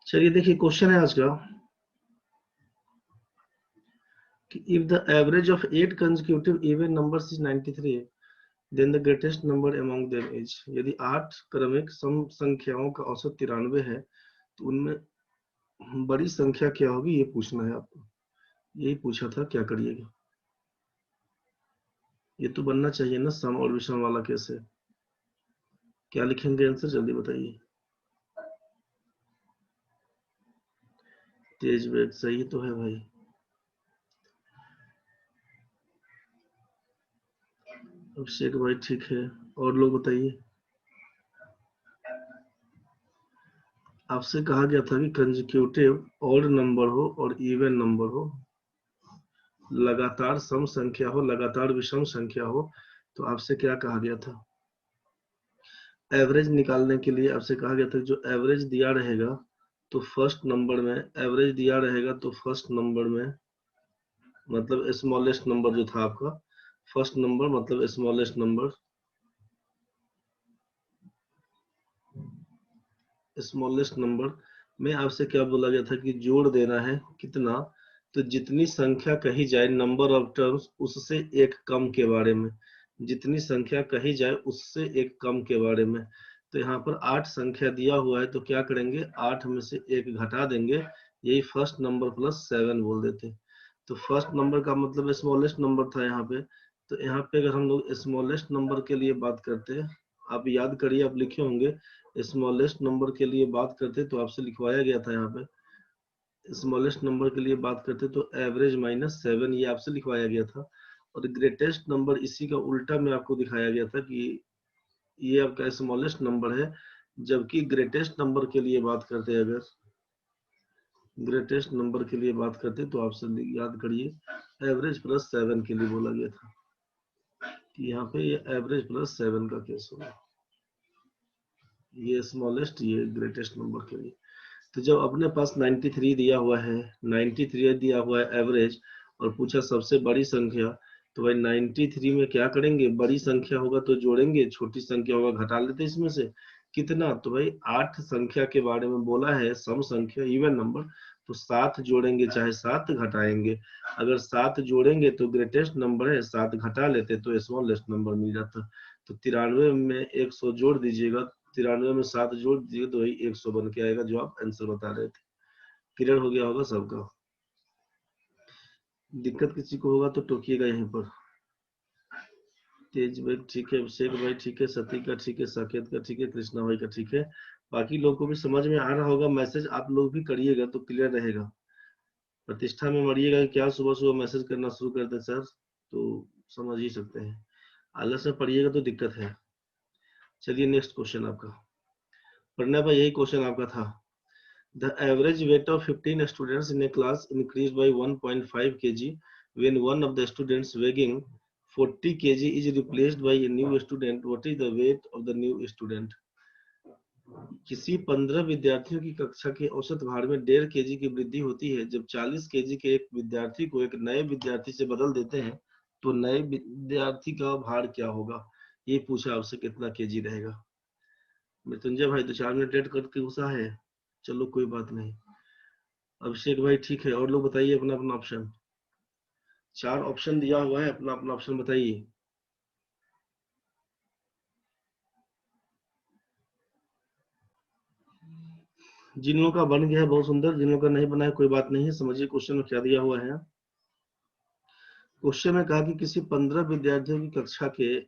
चलिए देखिए क्वेश्चन है आज का कि if the average of 8 consecutive even numbers is 93 then the greatest number among them is. यदि 8 क्रमिक सम संख्याओं का औसत 93 है तो उनमें बड़ी संख्या क्या होगी, ये पूछना है आपको। यही पूछा था, क्या करिएगा। ये तो बनना चाहिए ना, सम और विषम वाला कैसे। क्या लिखेंगे आंसर, जल्दी बताइए। तेज वेग सही तो है भाई। अभिषेक भाई ठीक है, और लोग बताइए। आपसे कहा गया था कि कंसेक्यूटिव ऑड नंबर हो और इवन नंबर हो, लगातार सम संख्या हो, लगातार विषम संख्या हो, तो आपसे क्या कहा गया था। एवरेज निकालने के लिए आपसे कहा गया था जो एवरेज दिया रहेगा तो फर्स्ट नंबर में, एवरेज दिया रहेगा तो फर्स्ट नंबर में, मतलब स्मॉलेस्ट नंबर जो था आपका, फर्स्ट नंबर मतलब स्मॉलेस्ट नंबर, स्मॉलेस्ट नंबर में आपसे क्या बोला गया था कि जोड़ देना है कितना, तो जितनी संख्या कही जाए नंबर ऑफ टर्म्स उससे एक कम के बारे में, जितनी संख्या कही जाए उससे एक कम के बारे में। तो यहाँ पर 8 संख्या दिया हुआ है तो क्या करेंगे, 8 में से एक घटा देंगे, यही फर्स्ट नंबर प्लस 7 बोल देते। तो फर्स्ट नंबर का मतलब स्मॉलेस्ट नंबर था यहाँ पे। तो यहाँ पे अगर हम लोग स्मॉलेस्ट नंबर के लिए बात करते हैं, आप याद करिए, आप लिखे होंगे, स्मॉलेस्ट नंबर के लिए बात करते तो आपसे लिखवाया गया था यहाँ पे, स्मॉलेस्ट नंबर के लिए बात करते तो एवरेज माइनस 7 ये आपसे लिखवाया गया था। और ग्रेटेस्ट नंबर इसी का उल्टा में आपको दिखाया गया था कि ये आपका स्मॉलेस्ट नंबर है, जबकि ग्रेटेस्ट नंबर के लिए बात करते, अगर ग्रेटेस्ट नंबर के लिए बात करते तो आपसे याद करिए एवरेज प्लस 7 के लिए बोला गया था कि यहाँ पे ये एवरेज प्लस 7 का केस होगा, ये स्मॉलेस्ट ये ग्रेटेस्ट नंबर के लिए। तो जब अपने पास 93 दिया हुआ है, 93 दिया हुआ है एवरेज, और पूछा सबसे बड़ी संख्या, तो भाई 93 में क्या करेंगे, बड़ी संख्या होगा तो जोड़ेंगे, छोटी संख्या होगा घटा लेते इसमें से। कितना, तो भाई 8 संख्या के बारे में बोला है, सम संख्या इवन नंबर, तो 7 जोड़ेंगे चाहे 7 घटाएंगे। अगर 7 जोड़ेंगे तो ग्रेटेस्ट नंबर है, 7 घटा लेते तो स्मॉलेस्ट नंबर मिल जाता। तो 93 में 100 जोड़ दीजिएगा, 93 में 7 जोड़ दीजिए तो वही 100 बन के आएगा, जो आप आंसर बता रहे थे। क्लियर हो गया होगा सबका। दिक्कत किसी को होगा तो टोकिएगा यहीं पर। तेज भाई ठीक है, अभिषेक भाई ठीक है, सती का ठीक है, साकेत का ठीक है, कृष्णा भाई का ठीक है। बाकी लोग को भी समझ में आ रहा होगा, मैसेज आप लोग भी करिएगा तो क्लियर रहेगा। प्रतिष्ठा में मरिएगा कि क्या सुबह सुबह मैसेज करना शुरू कर दे सर, तो समझ ही सकते हैं। आलस में पढ़िएगा तो दिक्कत है। चलिए नेक्स्ट क्वेश्चन आपका, पढ़ना भाई, यही क्वेश्चन आपका था। The average weight of 15 students in a class increased by 1.5 kg when one of the students weighing 40 kg is replaced by a new student. What is the weight of the new student? किसी 15 विद्यार्थियों की कक्षा के औसत भार में 1.5 kg की वृद्धि होती है जब 40 kg के एक विद्यार्थी को एक नए विद्यार्थी से बदल देते हैं, तो नए विद्यार्थी का भार क्या होगा। ये पूछा आपसे कितना केजी रहेगा। मृत्युंजय भाई तो 4 मिनट लेट करके घुसा है, चलो कोई बात नहीं। अभिषेक भाई ठीक है, और लोग बताइए अपना अपना ऑप्शन। 4 ऑप्शन दिया हुआ है, अपना अपना ऑप्शन बताइए। जिन लोगों का बन गया है बहुत सुंदर, जिन लोगों का नहीं बना है कोई बात नहीं है। समझिए क्वेश्चन में क्या दिया हुआ है। क्वेश्चन में कहा कि किसी 15 विद्यार्थियों की कक्षा के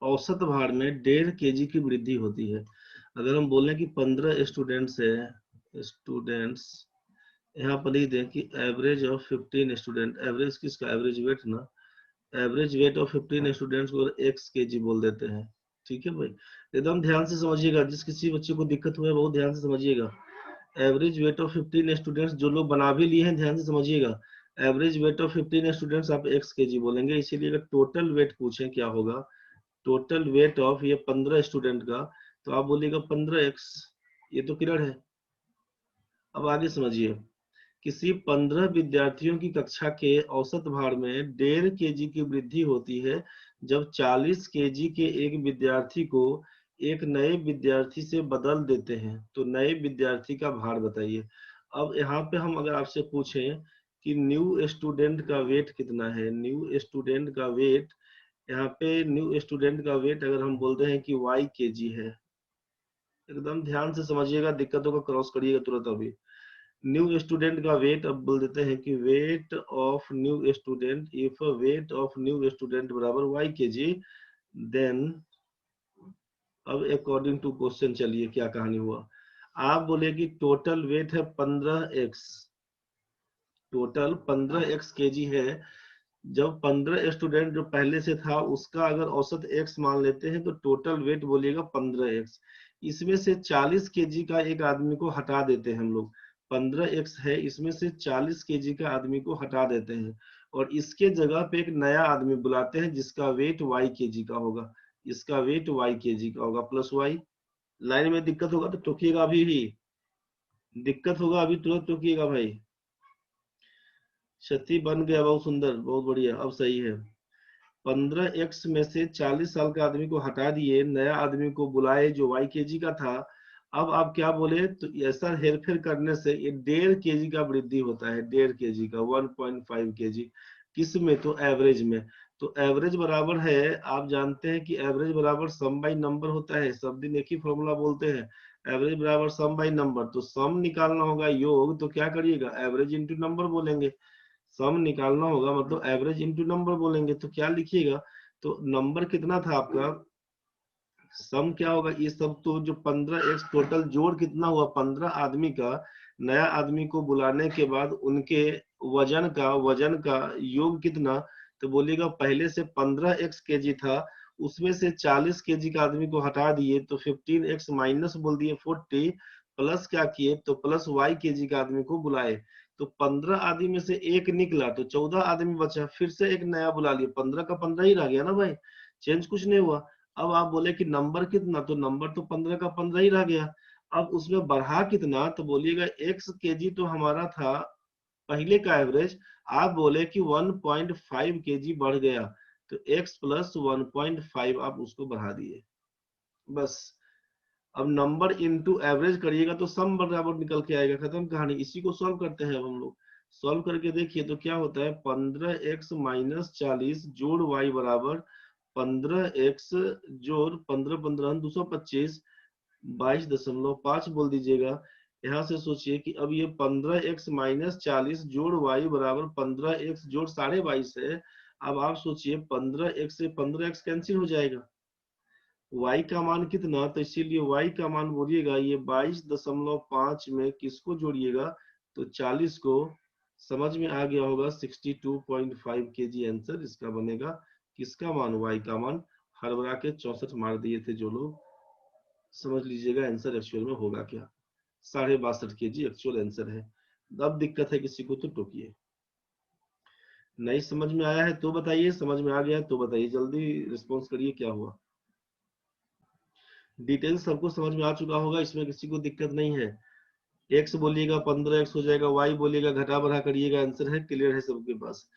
औसत भार में 1.5 kg की वृद्धि होती है। अगर हम बोले कि 15 स्टूडेंट्स है, स्टूडेंट्स, यहाँ पर लिख दें कि एवरेज ऑफ 15 स्टूडेंट, एवरेज किसका, एवरेज वेट ना, एवरेज वेट ऑफ 15 स्टूडेंट्स को x kg बोल देते हैं। ठीक है भाई, एकदम ध्यान से समझिएगा, जिस किसी बच्चे को दिक्कत हुआ है बहुत ध्यान से समझिएगा। एवरेज वेट ऑफ 15 स्टूडेंट्स, जो लोग बना भी लिए हैं ध्यान से समझिएगा, एवरेज वेट ऑफ 15 स्टूडेंट्स आप x kg बोलेंगे। इसीलिए अगर टोटल वेट पूछें क्या होगा, टोटल वेट ऑफ ये 15 स्टूडेंट का, तो आप बोलिएगा 15x। ये तो क्लियर है। अब आगे समझिए, किसी 15 विद्यार्थियों की कक्षा के औसत भार में 1.5 kg की वृद्धि होती है जब 40 kg के एक विद्यार्थी को एक नए विद्यार्थी से बदल देते हैं तो नए विद्यार्थी का भार बताइए। अब यहाँ पे हम अगर आपसे पूछें कि न्यू स्टूडेंट का वेट कितना है, न्यू स्टूडेंट का वेट, यहाँ पे न्यू स्टूडेंट का वेट अगर हम बोलते हैं कि y kg है, एकदम ध्यान से समझिएगा, दिक्कतों को क्रॉस करिएगा तुरंत। अभी न्यू स्टूडेंट का वेट, अब बोल देते हैं कि weight of new student, if weight of new student बराबर y kg, देन अब अकॉर्डिंग टू क्वेश्चन चलिए क्या कहानी हुआ। आप बोले कि टोटल वेट है 15x, टोटल 15x kg है। जब 15 स्टूडेंट जो पहले से था उसका अगर औसत x मान लेते हैं तो टोटल वेट बोलिएगा 15x। इसमें से 40 kg का एक आदमी को हटा देते हैं हम लोग, 15x है, इसमें से 40 kg का आदमी को हटा देते हैं और इसके जगह पे एक नया आदमी बुलाते हैं जिसका वेट y kg का होगा, इसका वेट y kg का होगा प्लस y। लाइन में दिक्कत होगा तो टोकिएगा, अभी भी दिक्कत होगा अभी तुरंत टोकिएगा भाई। क्षति बन गया, बहुत सुंदर, बहुत बढ़िया, अब सही है। 15x में से 40 साल का आदमी को हटा दिए, नया आदमी को बुलाए जो y kg का था। अब आप क्या बोले, तो ऐसा हेरफेर करने से ये 1.5 kg का वृद्धि होता है, 1.5 kg का, 1.5 kg। किस में, तो एवरेज में। तो एवरेज बराबर है, आप जानते हैं कि एवरेज बराबर सम बाई नंबर होता है, सब दिन एक ही फॉर्मूला बोलते हैं, एवरेज बराबर सम बाई नंबर। तो सम निकालना होगा योग, तो क्या करिएगा, एवरेज इंटू नंबर बोलेंगे। सम निकालना होगा मतलब एवरेज इंटू नंबर बोलेंगे, तो क्या लिखिएगा, तो नंबर कितना था आपका, सम क्या होगा, ये सब तो जो 15x टोटल जोड़ कितना हुआ 15 आदमी का, नया आदमी को बुलाने के बाद उनके वजन का योग कितना, तो बोलिएगा पहले से 15x kg था, उसमें से 40 kg का आदमी को हटा दिए तो 15x माइनस बोल दिए 40, प्लस क्या किए तो प्लस y kg का आदमी को बुलाए। तो 15 आदमी में से एक निकला तो 14 आदमी बचा, फिर से एक नया बुला लिया, 15 का 15 ही रह गया ना भाई, चेंज कुछ नहीं हुआ। अब आप बोले कि नंबर कितना, तो नंबर तो 15 का 15 ही रह गया। अब उसमें बढ़ा कितना, तो बोलिएगा x kg तो हमारा था पहले का एवरेज, आप बोले कि 1.5 kg बढ़ गया, तो x प्लस 1.5 आप उसको बढ़ा दिए बस। अब नंबर इनटू एवरेज करिएगा तो सम बराबर निकल के आएगा, खत्म कहानी। इसी को सॉल्व करते हैं अब हम लोग, सॉल्व करके देखिए तो क्या होता है, 15x माइनस 40 जोड़ y बराबर 15x जोड़ 15 15 225, 22.5 बोल दीजिएगा। यहाँ से सोचिए कि अब ये 15x माइनस 40 जोड़ y बराबर 15x जोड़ 22.5 है। अब आप सोचिए 15x से 15x कैंसिल हो जाएगा, y का मान कितना, तो इसीलिए y का मान बोलिएगा ये 22.5 में किसको जोड़िएगा, तो 40 को। समझ में आ गया होगा, 62.5 kg आंसर इसका बनेगा। किसका मान, y का मान। हड़बड़ा के 64 मार दिए थे जो लोग, समझ लीजिएगा आंसर एक्चुअल में होगा क्या, 62.5 kg एक्चुअल आंसर है। अब दिक्कत है किसी को तो टोकिए। नहीं समझ में आया है तो बताइए, समझ में आ गया है तो बताइए, जल्दी रिस्पॉन्स करिए क्या हुआ। डिटेल सबको समझ में आ चुका होगा, इसमें किसी को दिक्कत नहीं है। एक्स बोलिएगा 15x हो जाएगा, वाई बोलिएगा घटा बढ़ा करिएगा, आंसर है, क्लियर है सबके पास।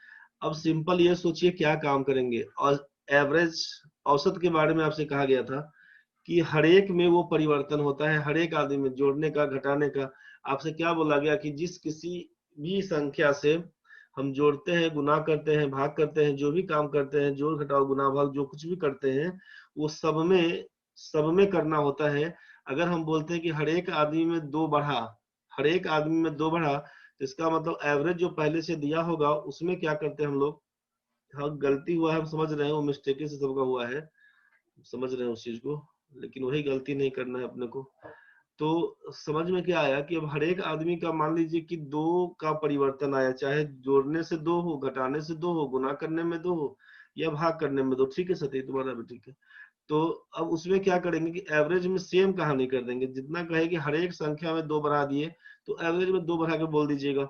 अब सिंपल ये सोचिए क्या काम करेंगे, और एवरेज औसत के बारे में आपसे कहा गया था कि हर एक में वो परिवर्तन होता है, हर एक आदमी में जोड़ने का घटाने का। आपसे क्या बोला गया कि जिस किसी भी संख्या से हम जोड़ते हैं, गुना करते हैं, भाग करते हैं, जो भी काम करते हैं, जोड़ घटाओ गुना भाग जो कुछ भी करते हैं, वो सब में करना होता है। अगर हम बोलते हैं कि हर एक आदमी में दो बढ़ा, हर एक आदमी में दो बढ़ा, तो इसका मतलब एवरेज जो पहले से दिया होगा उसमें क्या करते हैं हम लोग, हाँ गलती हुआ है हम समझ रहे हैं, वो मिस्टेक से सबका हुआ है, समझ रहे हैं उस चीज को, लेकिन वही गलती नहीं करना है अपने को। तो समझ में क्या आया कि अब हर एक आदमी का मान लीजिए कि दो का परिवर्तन आया, चाहे जोड़ने से दो हो, घटाने से दो हो, गुना करने में दो हो, या भाग करने में दो, ठीक है सती तुम्हारा भी ठीक है। तो अब उसमें क्या करेंगे कि एवरेज में सेम कहानी कर देंगे, जितना कहे कि हर एक संख्या में दो बढ़ा दिए तो एवरेज में दो बढ़ा के बोल दीजिएगा।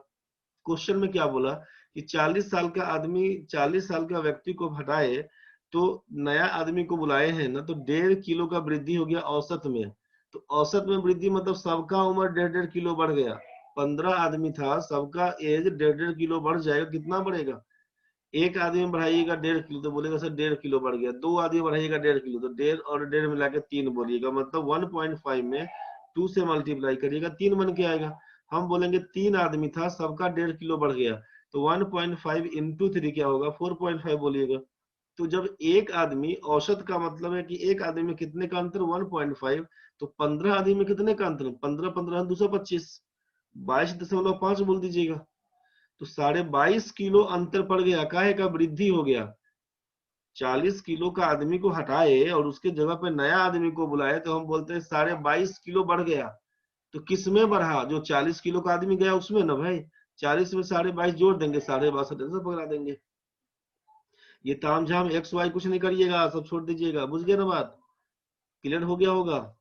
क्वेश्चन में क्या बोला कि 40 साल का आदमी, 40 साल का व्यक्ति को हटाए तो नया आदमी को बुलाए हैं ना, तो 1.5 किलो का वृद्धि हो गया औसत में। तो औसत में वृद्धि मतलब सबका उम्र 1.5 किलो बढ़ गया, 15 आदमी था, सबका एज 1.5 किलो बढ़ जाएगा, कितना बढ़ेगा, एक आदमी बढ़ाइएगा 1.5 किलो तो बोलेगा सर 1.5 किलो बढ़ गया, 2 आदमी बढ़ाइएगा 1.5 किलो तो 1.5 और 1.5 मिला के 3 बोलिएगा, मतलब 1.5 में 2 से मल्टीप्लाई करिएगा 3 बन के आएगा। हम बोलेंगे 3 आदमी था, सबका 1.5 किलो बढ़ गया, तो 1.5 इंटू 3 क्या होगा, 4.5 बोलिएगा। तो जब एक आदमी, औसत का मतलब है कि एक आदमी में कितने का अंतर, 1.5, तो 15 आदमी में कितने का अंतर, 15 15 225, 22.5 बोल दीजिएगा। तो 22.5 किलो अंतर पड़ गया, काहे का, वृद्धि हो गया। 40 किलो का आदमी को हटाए और उसके जगह पे नया आदमी को बुलाए तो हम बोलते हैं 22.5 किलो बढ़ गया। तो किस में बढ़ा, जो 40 किलो का आदमी गया उसमें ना भाई, 40 में 22.5 जोड़ देंगे, 62.5 आंसर पकड़ा देंगे। ये तामझाम एक्स वाई कुछ नहीं करिएगा, सब छोड़ दीजिएगा, बुझ गए ना बात, क्लियर हो गया होगा।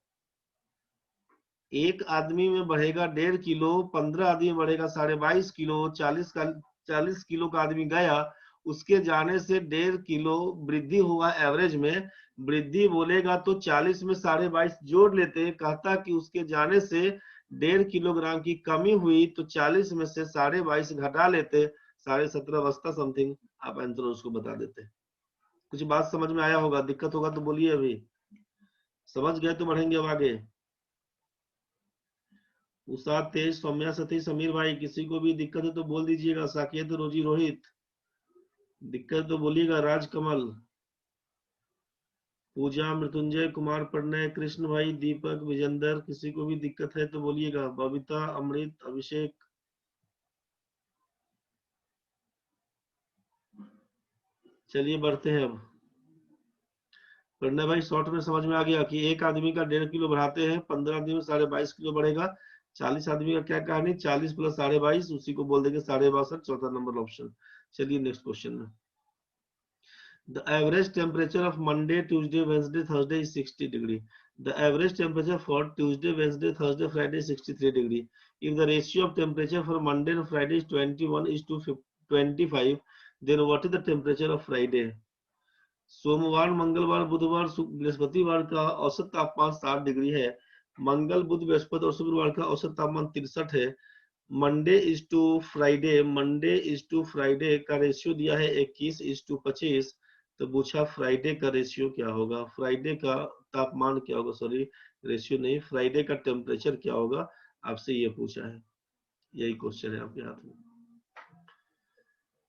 एक आदमी में बढ़ेगा 1.5 किलो, 15 आदमी बढ़ेगा 22.5 किलो, 40 किलो का आदमी गया, उसके जाने से 1.5 किलो वृद्धि हुआ एवरेज में। वृद्धि बोलेगा तो 40 में 22.5 जोड़ लेते, कहता कि उसके जाने से 1.5 किलोग्राम की कमी हुई, तो 40 में से 22.5 घटा लेते, 17.5 बचता समथिंग, आप आंसर उसको बता देते। कुछ बात समझ में आया होगा, दिक्कत होगा तो बोलिए, अभी समझ गए तो बढ़ेंगे अब आगे। उषा, तेज, सौम्या, सतीश, समीर भाई, किसी को भी दिक्कत है तो बोल दीजिएगा। साकेत, रोजी, रोहित, दिक्कत तो बोलिएगा। राजकमल, पूजा, मृत्युंजय कुमार, प्रणय, कृष्ण भाई, दीपक, विजेंदर, किसी को भी दिक्कत है तो बोलिएगा। बबीता, अमृत, अभिषेक, चलिए बढ़ते हैं अब। प्रणय भाई शॉर्ट में समझ में आ गया कि एक आदमी का 1.5 किलो बढ़ाते हैं, 15 आदमी में 22.5 किलो बढ़ेगा। 40 आदमी का क्या कहानी, 40 प्लस 22.5, उसी को बोल देंगे 62.5, चौथा नंबर ऑप्शन। चलिए नेक्स्ट क्वेश्चन में। The average temperature of Monday, Tuesday, Wednesday, Thursday is 60 degree. The average temperature for Tuesday, Wednesday, Thursday, Friday is 63 degree. If the ratio of temperature for Monday and Friday is 21 is to 25, then what is the temperature of Friday? सोमवार, मंगलवार, बुधवार, बृहस्पतिवार का औसत तापमान 60 degree है। मंगल, बुध, बृहस्पति और शुक्रवार का औसत तापमान 63 है। मंडे इज टू फ्राइडे का रेशियो दिया है 21:25, तो पूछा फ्राइडे का रेशियो क्या होगा, फ्राइडे का तापमान क्या होगा, सॉरी रेशियो नहीं, फ्राइडे का टेम्परेचर क्या होगा, आपसे ये पूछा है। यही क्वेश्चन है आपके हाथ में,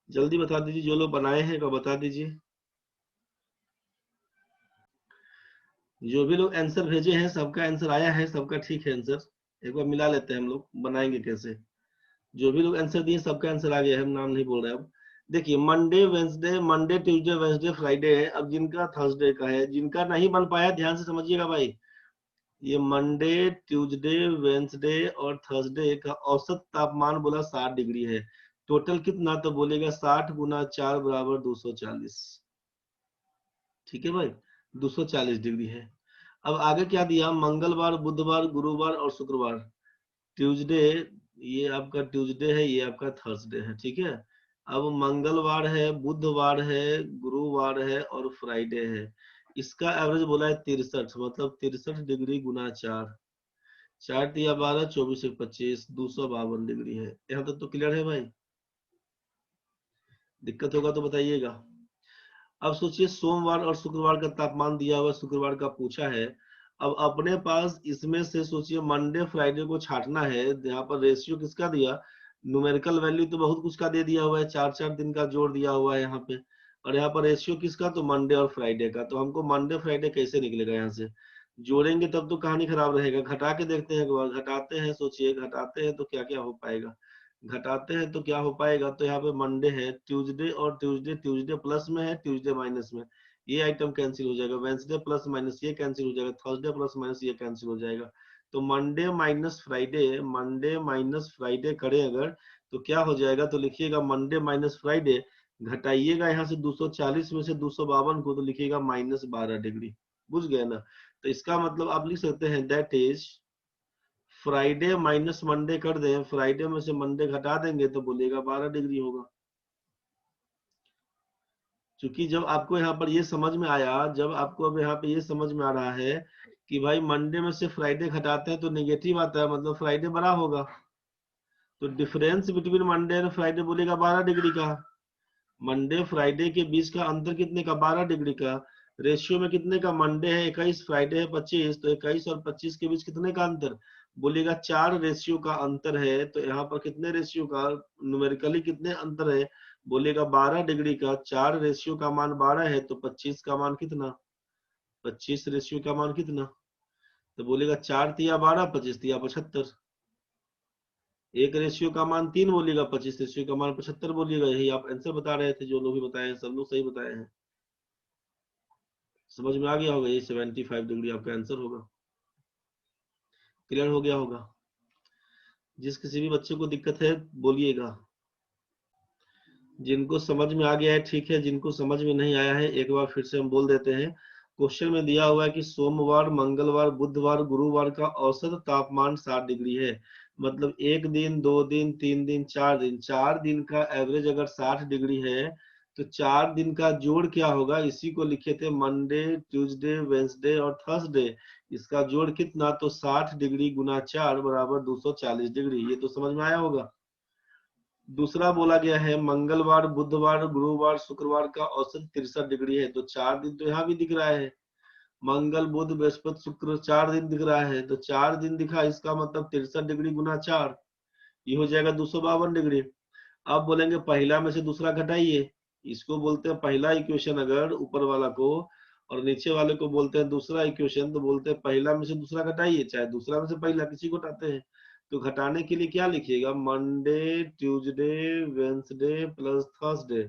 जल्दी बता दीजिए, जो लोग बनाए हैं वो बता दीजिए। जो भी लोग आंसर भेजे हैं सबका आंसर आया है, सबका ठीक है आंसर। एक बार मिला लेते हैं हम लोग, बनाएंगे कैसे। जो भी लोग आंसर दिए सबका आंसर आ गया है, हम नाम नहीं बोल रहे अब। देखिए मंडे ट्यूसडे वेंसडे फ्राइडे है, अब जिनका थर्सडे का है, जिनका नहीं बन पाया ध्यान से समझिएगा भाई। ये मंडे, ट्यूसडे, वेंसडे और थर्सडे का औसत तापमान बोला 60 डिग्री है। टोटल कितना, तो बोलेगा 60 गुना 4 बराबर 240। ठीक है भाई, 240 डिग्री है। अब आगे क्या दिया, मंगलवार, बुधवार, गुरुवार और शुक्रवार। ट्यूसडे, ये आपका ट्यूसडे है, ये आपका थर्सडे है, ठीक है। अब मंगलवार है, बुधवार है, गुरुवार है और फ्राइडे है। इसका एवरेज बोला है 63, मतलब 63 डिग्री गुना 4, 4×3 = 12, 24×1 = 25, 252 डिग्री है। यहाँ तक तो क्लियर है भाई, दिक्कत होगा तो बताइएगा। अब सोचिए सोमवार और शुक्रवार का तापमान दिया हुआ, शुक्रवार का पूछा है। अब अपने पास इसमें से सोचिए मंडे फ्राइडे को छांटना है, यहाँ पर रेशियो किसका दिया, न्यूमेरिकल वैल्यू तो बहुत कुछ का दे दिया हुआ है, 4 4 दिन का जोड़ दिया हुआ है यहाँ पे। और यहाँ पर रेशियो किसका, तो मंडे और फ्राइडे का। तो हमको मंडे फ्राइडे कैसे निकलेगा, यहाँ से जोड़ेंगे तब तो कहानी खराब रहेगा। घटा के देखते हैं एक बार, घटाते हैं, सोचिए घटाते हैं तो क्या क्या हो पाएगा, घटाते हैं तो क्या हो पाएगा। तो यहाँ पे मंडे है, ट्यूसडे और ट्यूसडे, ट्यूसडे प्लस में है, ट्यूसडे माइनस में, ये आइटम कैंसिल हो जाएगा। वेंसडे प्लस माइनस ये कैंसिल हो जाएगा, थर्सडे प्लस माइनस ये कैंसिल हो जाएगा। तो मंडे माइनस फ्राइडे करें अगर, तो क्या हो जाएगा, तो लिखिएगा मंडे माइनस फ्राइडे, घटाइएगा यहाँ से 240 में से 252 को, तो लिखिएगा -12 डिग्री। बुझ गए ना। तो इसका मतलब आप लिख सकते हैं that is Friday minus Monday कर दें, फ्राइडे में से मंडे घटा देंगे तो बोलेगा 12 डिग्री होगा। क्योंकि जब आपको यहाँ पर ये समझ में आया, जब आपको अब यहाँ पे ये समझ में आ रहा है कि भाई मंडे में से फ्राइडे घटाते हैं तो नेगेटिव आता है, मतलब फ्राइडे बड़ा होगा। तो difference between Monday and Friday बोलेगा 12 डिग्री का। मंडे फ्राइडे के बीच का अंतर कितने का, 12 डिग्री का। रेशियो में कितने का, मंडे है 21, फ्राइडे है 25, तो 21 और 25 के बीच कितने का अंतर, बोलिएगा 4 रेशियो का अंतर है। तो यहाँ पर कितने रेशियो का, न्यूमेरिकली कितने अंतर है, बोलिएगा 12 डिग्री का। 4 रेशियो का मान 12 है, तो 25 का मान कितना, 25 रेशियो का मान कितना, तो बोलेगा 4 तिया 12, 25 तिया 75। एक रेशियो का मान 3 बोलिएगा, 25 रेशियो का मान 75 बोलिएगा। यही आप आंसर बता रहे थे, जो लोग भी बताए हैं सब लोग सही बताए हैं। समझ में आ गया होगा, ये 75 डिग्री आपका आंसर होगा। क्लियर हो गया होगा। जिस किसी भी बच्चे को दिक्कत है बोलिएगा। जिनको समझ में आ गया है ठीक है, जिनको समझ में नहीं आया है एक बार फिर से हम बोल देते हैं। क्वेश्चन में दिया हुआ है कि सोमवार, मंगलवार, बुधवार, गुरुवार का औसत तापमान 60 डिग्री है। मतलब एक दिन, 2 दिन, 3 दिन, 4 दिन, 4 दिन का एवरेज अगर 60 डिग्री है, तो 4 दिन का जोड़ क्या होगा, इसी को लिखे थे मंडे, ट्यूसडे, वेंसडे और थर्सडे। इसका जोड़ कितना, तो 60 डिग्री गुना 4 बराबर 240 डिग्री। ये तो समझ में आया होगा। दूसरा बोला गया है मंगलवार, बुधवार, गुरुवार, शुक्रवार का औसत 63 डिग्री है। तो 4 दिन तो यहाँ भी दिख रहा है, मंगल, बुध, बृहस्पति, शुक्र 4 दिन दिख रहा है। तो 4 दिन दिखा, इसका मतलब 63 डिग्री गुना 4, ये हो जाएगा 252 डिग्री। अब बोलेंगे पहला में से दूसरा घटाइए, इसको बोलते हैं पहला इक्वेशन। अगर ऊपर वाला को और नीचे वाले को बोलते हैं दूसरा इक्वेशन, तो बोलते हैं पहला में से दूसरा घटाइए, चाहे दूसरा में से पहला, किसी को घटाते हैं। तो घटाने के लिए क्या लिखिएगा, Monday, Tuesday, Wednesday plus Thursday.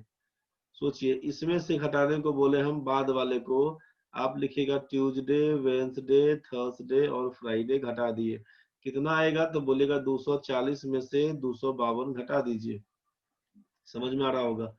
सोचिए, इसमें से घटाने को बोले हम बाद वाले को, आप लिखिएगा ट्यूसडे, वेंसडे, थर्सडे और फ्राइडे घटा दिए, कितना आएगा, तो बोलेगा 240 में से 252 घटा दीजिए। समझ में आ रहा होगा।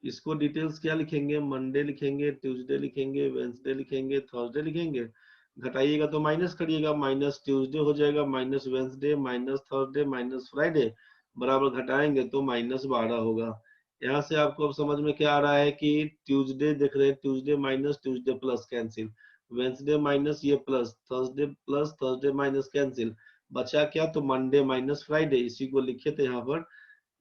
इसको डिटेल्स क्या लिखेंगे, मंडे लिखेंगे, ट्यूसडे लिखेंगे, वेंसडे लिखेंगे, थर्सडे लिखेंगे। घटाइएगा तो माइनस करिएगा, माइनस ट्यूसडे हो जाएगा, minus Wednesday, minus Thursday, minus Friday, बराबर घटाएंगे तो -12 होगा। यहाँ से आपको अब समझ में क्या आ रहा है कि ट्यूसडे देख रहे हैं, Tuesday minus Tuesday plus cancel, Wednesday minus ये plus, Thursday plus Thursday minus cancel, बचा क्या, तो मंडे माइनस फ्राइडे। इसी को लिखे थे यहाँ पर,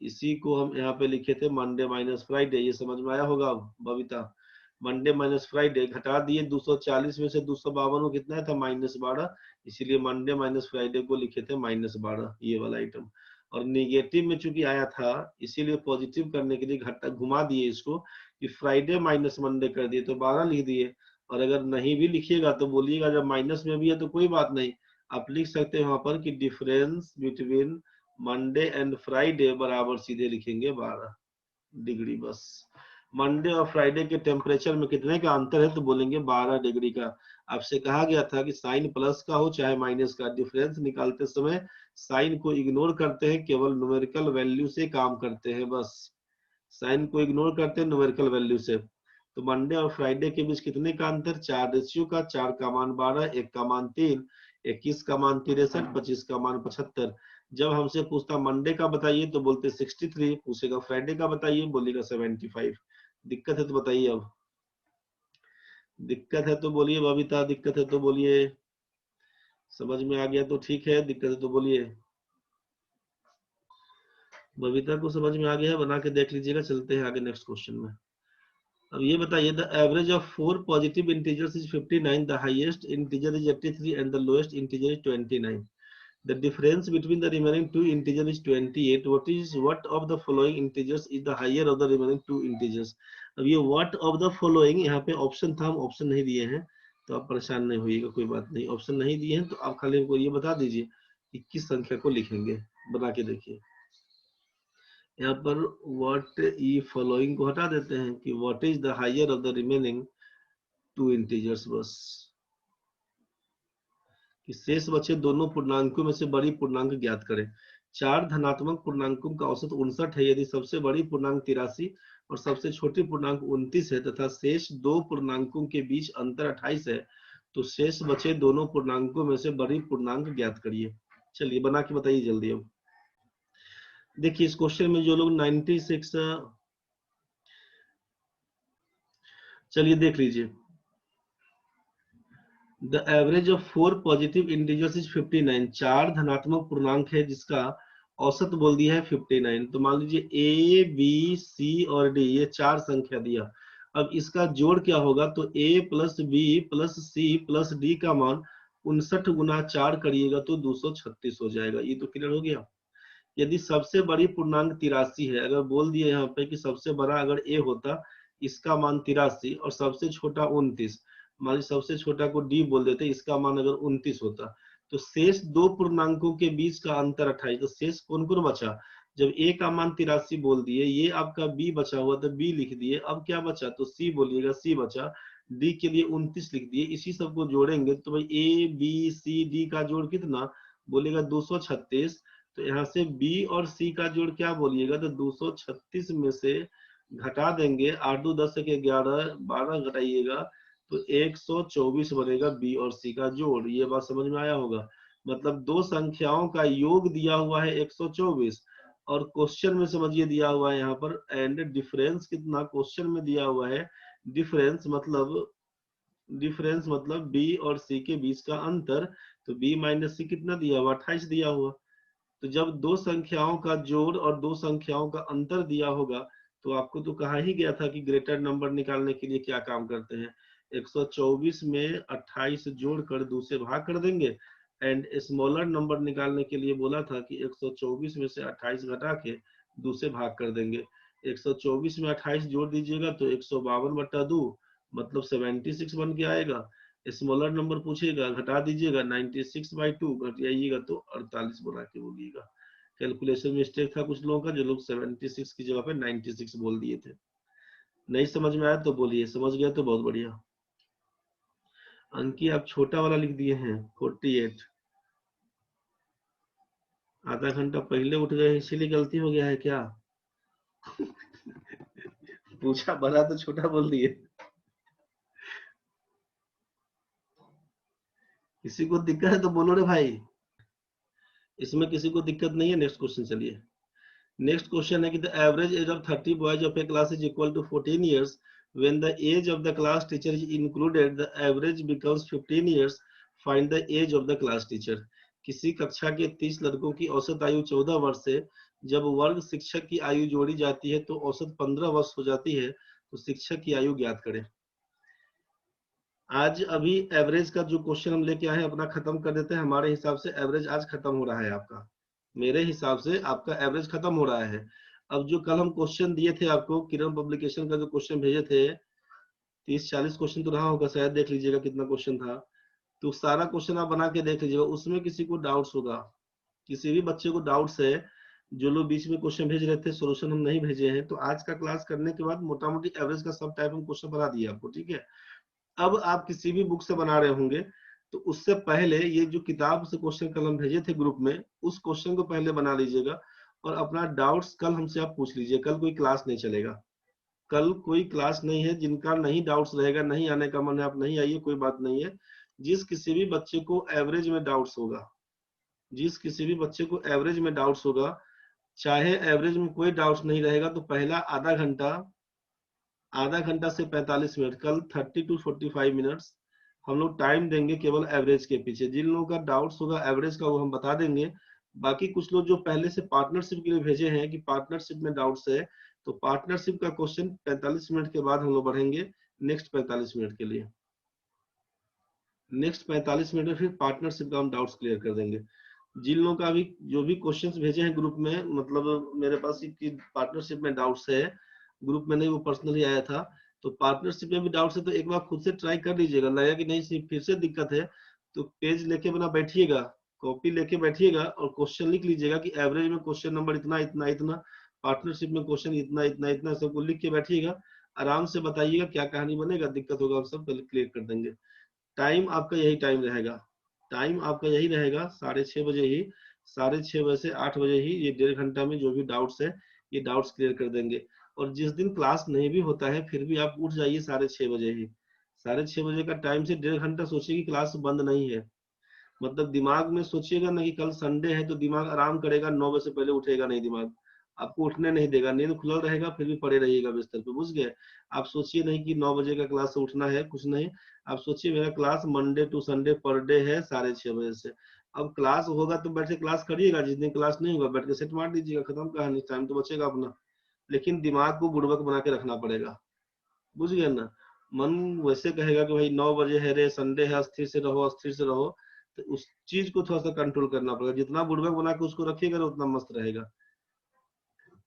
इसी को हम यहाँ पे लिखे थे मंडे माइनस फ्राइडे। ये समझ में आया होगा अब बबीता। मंडे माइनस फ्राइडे घटा दिए, 240 में से 252 को कितना था, -12, इसीलिए मंडे माइनस फ्राइडे को लिखे थे -12, ये वाला आइटम। और निगेटिव में चूंकि आया था, इसीलिए पॉजिटिव करने के लिए घटा घुमा दिए इसको, कि फ्राइडे माइनस मंडे कर दिए तो 12 लिख दिए। और अगर नहीं भी लिखिएगा तो बोलिएगा जब माइनस में भी है तो कोई बात नहीं, आप लिख सकते हैं वहां पर कि difference between Monday and Friday बराबर सीधे लिखेंगे 12 डिग्री बस। मंडे और फ्राइडे के टेम्परेचर में कितने का अंतर है, तो बोलेंगे 12 डिग्री का। आपसे कहा गया था कि साइन प्लस का हो चाहे माइनस का, डिफरेंस निकालते समय साइन को इग्नोर करते हैं, केवल न्यूमेरिकल वैल्यू से काम करते हैं बस। साइन को इग्नोर करते हैं न्यूमेरिकल वैल्यू से। तो मंडे और फ्राइडे के बीच कितने का अंतर, 4 रेशियो का, 4 का मान 12, 1 का मान 3, 21 का मान 63, 25 का मान 75। जब हमसे पूछता मंडे का बताइए तो बोलते 63, पूछेगा फ्राइडे का बताइए बोलेगा 75। दिक्कत है तो बताइए अब, दिक्कत है तो बोलिए बबीता, दिक्कत है तो बोलिए। समझ में आ गया तो ठीक है, दिक्कत है तो बोलिए। बबीता को समझ में आ गया है, बना के देख लीजिएगा। चलते हैं आगे नेक्स्ट क्वेश्चन में। अब ये बताइए, the average of 4 positive integers is 59, the highest integer is 83 and the lowest integer is 29। The difference between the remaining two integers is 28. What of the following integers is the higher of the remaining two integers? अब ये what of the following, यहाँ पे option था, हम option नहीं दिए हैं, तो आप परेशान नहीं होइएगा, कोई बात नहीं। ऑप्शन नहीं दिए हैं तो आप खाली हमको ये बता दीजिए कि किस संख्या को लिखेंगे, बना के देखिए। यहाँ पर what ई फॉलोइंग को हटा देते हैं कि what is the higher of the remaining two integers बस, कि शेष बचे दोनों पूर्णांकों में से बड़ी पूर्णांक ज्ञात करें। 4 धनात्मक पूर्णांकों का औसत 59 है, यदि सबसे बड़ी पूर्णांक 83 और सबसे छोटी पूर्णांक 29 है तथा शेष दो पूर्णांकों के बीच अंतर 28 है, तो शेष बचे दोनों पूर्णांकों में से बड़ी पूर्णांक ज्ञात करिए। चलिए बना के बताइए जल्दी। अब देखिए इस क्वेश्चन में जो लोग 96, चलिए देख लीजिए। The average of 4 positive integers is 59, 4 धनात्मक पूर्णांक है जिसका औसत बोल दिया है 59। तो मान लीजिए ए बी सी और डी ये 4 संख्या दिया। अब इसका जोड़ क्या होगा, तो A plus B plus C plus D का मान 59 गुना 4 करिएगा तो 236 हो जाएगा। ये तो क्लियर हो गया। यदि सबसे बड़ी पूर्णांक 83 है, अगर बोल दिए यहाँ पे कि सबसे बड़ा अगर ए होता, इसका मान 83 और सबसे छोटा 29, मान लीजिए सबसे छोटा को डी बोल देते, इसका मान अगर 29 होता, तो शेष दो पूर्णांकों के बीच का अंतर 28। तो शेष कौन कौन बचा, जब ए का मान 83 बोल दिए, ये आपका बी बचा हुआ तो बी लिख दिए, अब क्या बचा, तो सी बोलिएगा, सी बचा, डी के लिए 29 लिख दिए। इसी सबको जोड़ेंगे तो भाई ए बी सी डी का जोड़ कितना बोलेगा 236। तो यहाँ से B और C का जोड़ क्या बोलिएगा, तो 236 में से घटा देंगे, 8 2 10 के 11 12 घटाइएगा तो 124 बनेगा B और C का जोड़। ये बात समझ में आया होगा। मतलब दो संख्याओं का योग दिया हुआ है 124 और क्वेश्चन में समझिए दिया हुआ है यहाँ पर एंड डिफरेंस कितना क्वेश्चन में दिया हुआ है, डिफरेंस मतलब B और C के बीच का अंतर। तो B माइनस C कितना दिया हुआ, 28 दिया हुआ। तो जब दो संख्याओं का जोड़ और दो संख्याओं का अंतर दिया होगा, तो आपको तो कहा ही गया था कि ग्रेटर नंबर निकालने के लिए क्या काम करते हैं, 124 में 28 जोड़कर 2 से भाग कर देंगे, एंड स्मॉलर नंबर निकालने के लिए बोला था कि 124 में से 28 घटा के 2 से भाग कर देंगे। 124 में 28 जोड़ दीजिएगा तो 152/2 मतलब 76 बन के आएगा। स्मॉलर नंबर पूछेगा, घटा दीजिएगा, 96/2 घट जाइएगा तो 48 बना के बोलिएगा। कैलकुलेशन मिस्टेक था कुछ लोगों का, जो लोग 76 की जगह पे 96 बोल दिए थे। नहीं समझ में आया तो बोलिए, समझ गया तो बहुत बढ़िया। अंकी आप छोटा वाला लिख दिए हैं 48। आधा घंटा पहले उठ गए इसीलिए गलती हो गया है क्या? पूछा बड़ा तो छोटा बोल दिए। किसी को दिक्कत है तो बोलो रे भाई, इसमें किसी को दिक्कत नहीं है। नेक्स्ट क्वेश्चन चलिए। नेक्स्ट क्वेश्चन है कि the average age of 30 boys of a class is equal to 14 years. When the age of the class teacher is included, the average becomes 15 years. Find the age of the class teacher. किसी कक्षा के 30 लड़कों की औसत आयु 14 वर्ष है। जब वर्ग शिक्षक की आयु जोड़ी जाती है तो औसत 15 वर्ष हो जाती है। तो शिक्षक की आयु ज्ञात करें। आज अभी एवरेज का जो क्वेश्चन हम लेके आए हैं अपना खत्म कर देते हैं। हमारे हिसाब से एवरेज आज खत्म हो रहा है आपका, मेरे हिसाब से आपका एवरेज खत्म हो रहा है। अब जो कल हम क्वेश्चन दिए थे आपको, किरण पब्लिकेशन का जो क्वेश्चन भेजे थे, 30-40 क्वेश्चन तो रहा होगा शायद, देख लीजिएगा कितना क्वेश्चन था। तो सारा क्वेश्चन आप बना के देख लीजिएगा, उसमें किसी को डाउट्स होगा, किसी भी बच्चे को डाउट्स है, जो लोग बीच में क्वेश्चन भेज रहे थे सोल्यूशन हम नहीं भेजे हैं, तो आज का क्लास करने के बाद मोटा मोटी एवरेज का सब टाइप हम क्वेश्चन बना दिए आपको, ठीक है। अब आप किसी भी बुक से बना रहे होंगे तो उससे पहले ये जो किताब से क्वेश्चन कल हम भेजे थे ग्रुप में, उस क्वेश्चन को पहले बना लीजिएगा और अपना डाउट्स कल हमसे आप पूछ लीजिए। कल कोई क्लास नहीं चलेगा, कल कोई क्लास नहीं है। जिनका नहीं डाउट्स रहेगा, नहीं आने का मन है, आप नहीं आइए, कोई बात नहीं है। जिस किसी भी बच्चे को एवरेज में डाउट्स होगा, जिस किसी भी बच्चे को एवरेज में डाउट्स होगा, चाहे एवरेज में कोई डाउट्स नहीं रहेगा, तो पहला आधा घंटा से 45 मिनट, कल 30 to 45 मिनट्स हम लोग टाइम देंगे केवल एवरेज के पीछे। जिन लोगों का डाउट्स होगा एवरेज का वो हम बता देंगे। बाकी कुछ लोग जो पहले से पार्टनरशिप के लिए भेजे हैं कि पार्टनरशिप में डाउट्स है, तो पार्टनरशिप का क्वेश्चन 45 मिनट के बाद हम लोग बढ़ेंगे नेक्स्ट 45 मिनट के लिए। नेक्स्ट 45 मिनट में फिर पार्टनरशिप का हम डाउट्स क्लियर कर देंगे। जिन लोगों का अभी जो भी क्वेश्चंस भेजे हैं ग्रुप में, मतलब मेरे पास पार्टनरशिप में डाउट्स है, ग्रुप में नहीं, वो पर्सनली आया था, तो पार्टनरशिप में भी डाउट्स है तो एक बार खुद से ट्राई कर लीजिएगा। लगा कि नहीं फिर से दिक्कत है, तो पेज लेके बना बैठिएगा, कॉपी लेके बैठिएगा और क्वेश्चन लिख लीजिएगा कि एवरेज में क्वेश्चन नंबर इतना इतना इतना, पार्टनरशिप में क्वेश्चन इतना इतना इतना, सबको लिख के बैठिएगा। आराम से बताइएगा क्या कहानी बनेगा, दिक्कत होगा हम सब क्लियर कर देंगे। टाइम आपका यही टाइम रहेगा, टाइम आपका यही रहेगा 6:30 बजे ही, 6:30 बजे से 8 बजे ही, ये 1.5 घंटा में जो भी डाउट्स है ये डाउट्स क्लियर कर देंगे। और जिस दिन क्लास नहीं भी होता है फिर भी आप उठ जाइए 6:30 बजे ही। 6:30 बजे का टाइम से 1.5 घंटा सोचिए कि क्लास बंद नहीं है। मतलब दिमाग में सोचिएगा ना कि कल संडे है, तो दिमाग आराम करेगा, 9 बजे से पहले उठेगा नहीं दिमाग, आपको उठने नहीं देगा, नींद खुला रहेगा फिर भी पड़े रहिएगा बिस्तर पे, बुझ गए। आप सोचिए नहीं कि 9 बजे का क्लास से उठना है, कुछ नहीं। आप सोचिए मेरा class Monday to Sunday per day है 6:30 बजे से। अब क्लास होगा तो बैठ के क्लास करिएगा, जिस दिन क्लास नहीं होगा बैठ के सेट मार दीजिएगा, खत्म कहानी, टाइम तो बचेगा अपना। लेकिन दिमाग को बुड़बक बना के रखना पड़ेगा, बुझ गए ना। मन वैसे कहेगा कि भाई 9 बजे है रे, संडे है, अस्थिर से रहो, अस्थिर से रहो। तो उस चीज को थोड़ा सा कंट्रोल करना पड़ेगा, जितना बुड़बक बना के उसको रखिएगा ना उतना मस्त रहेगा।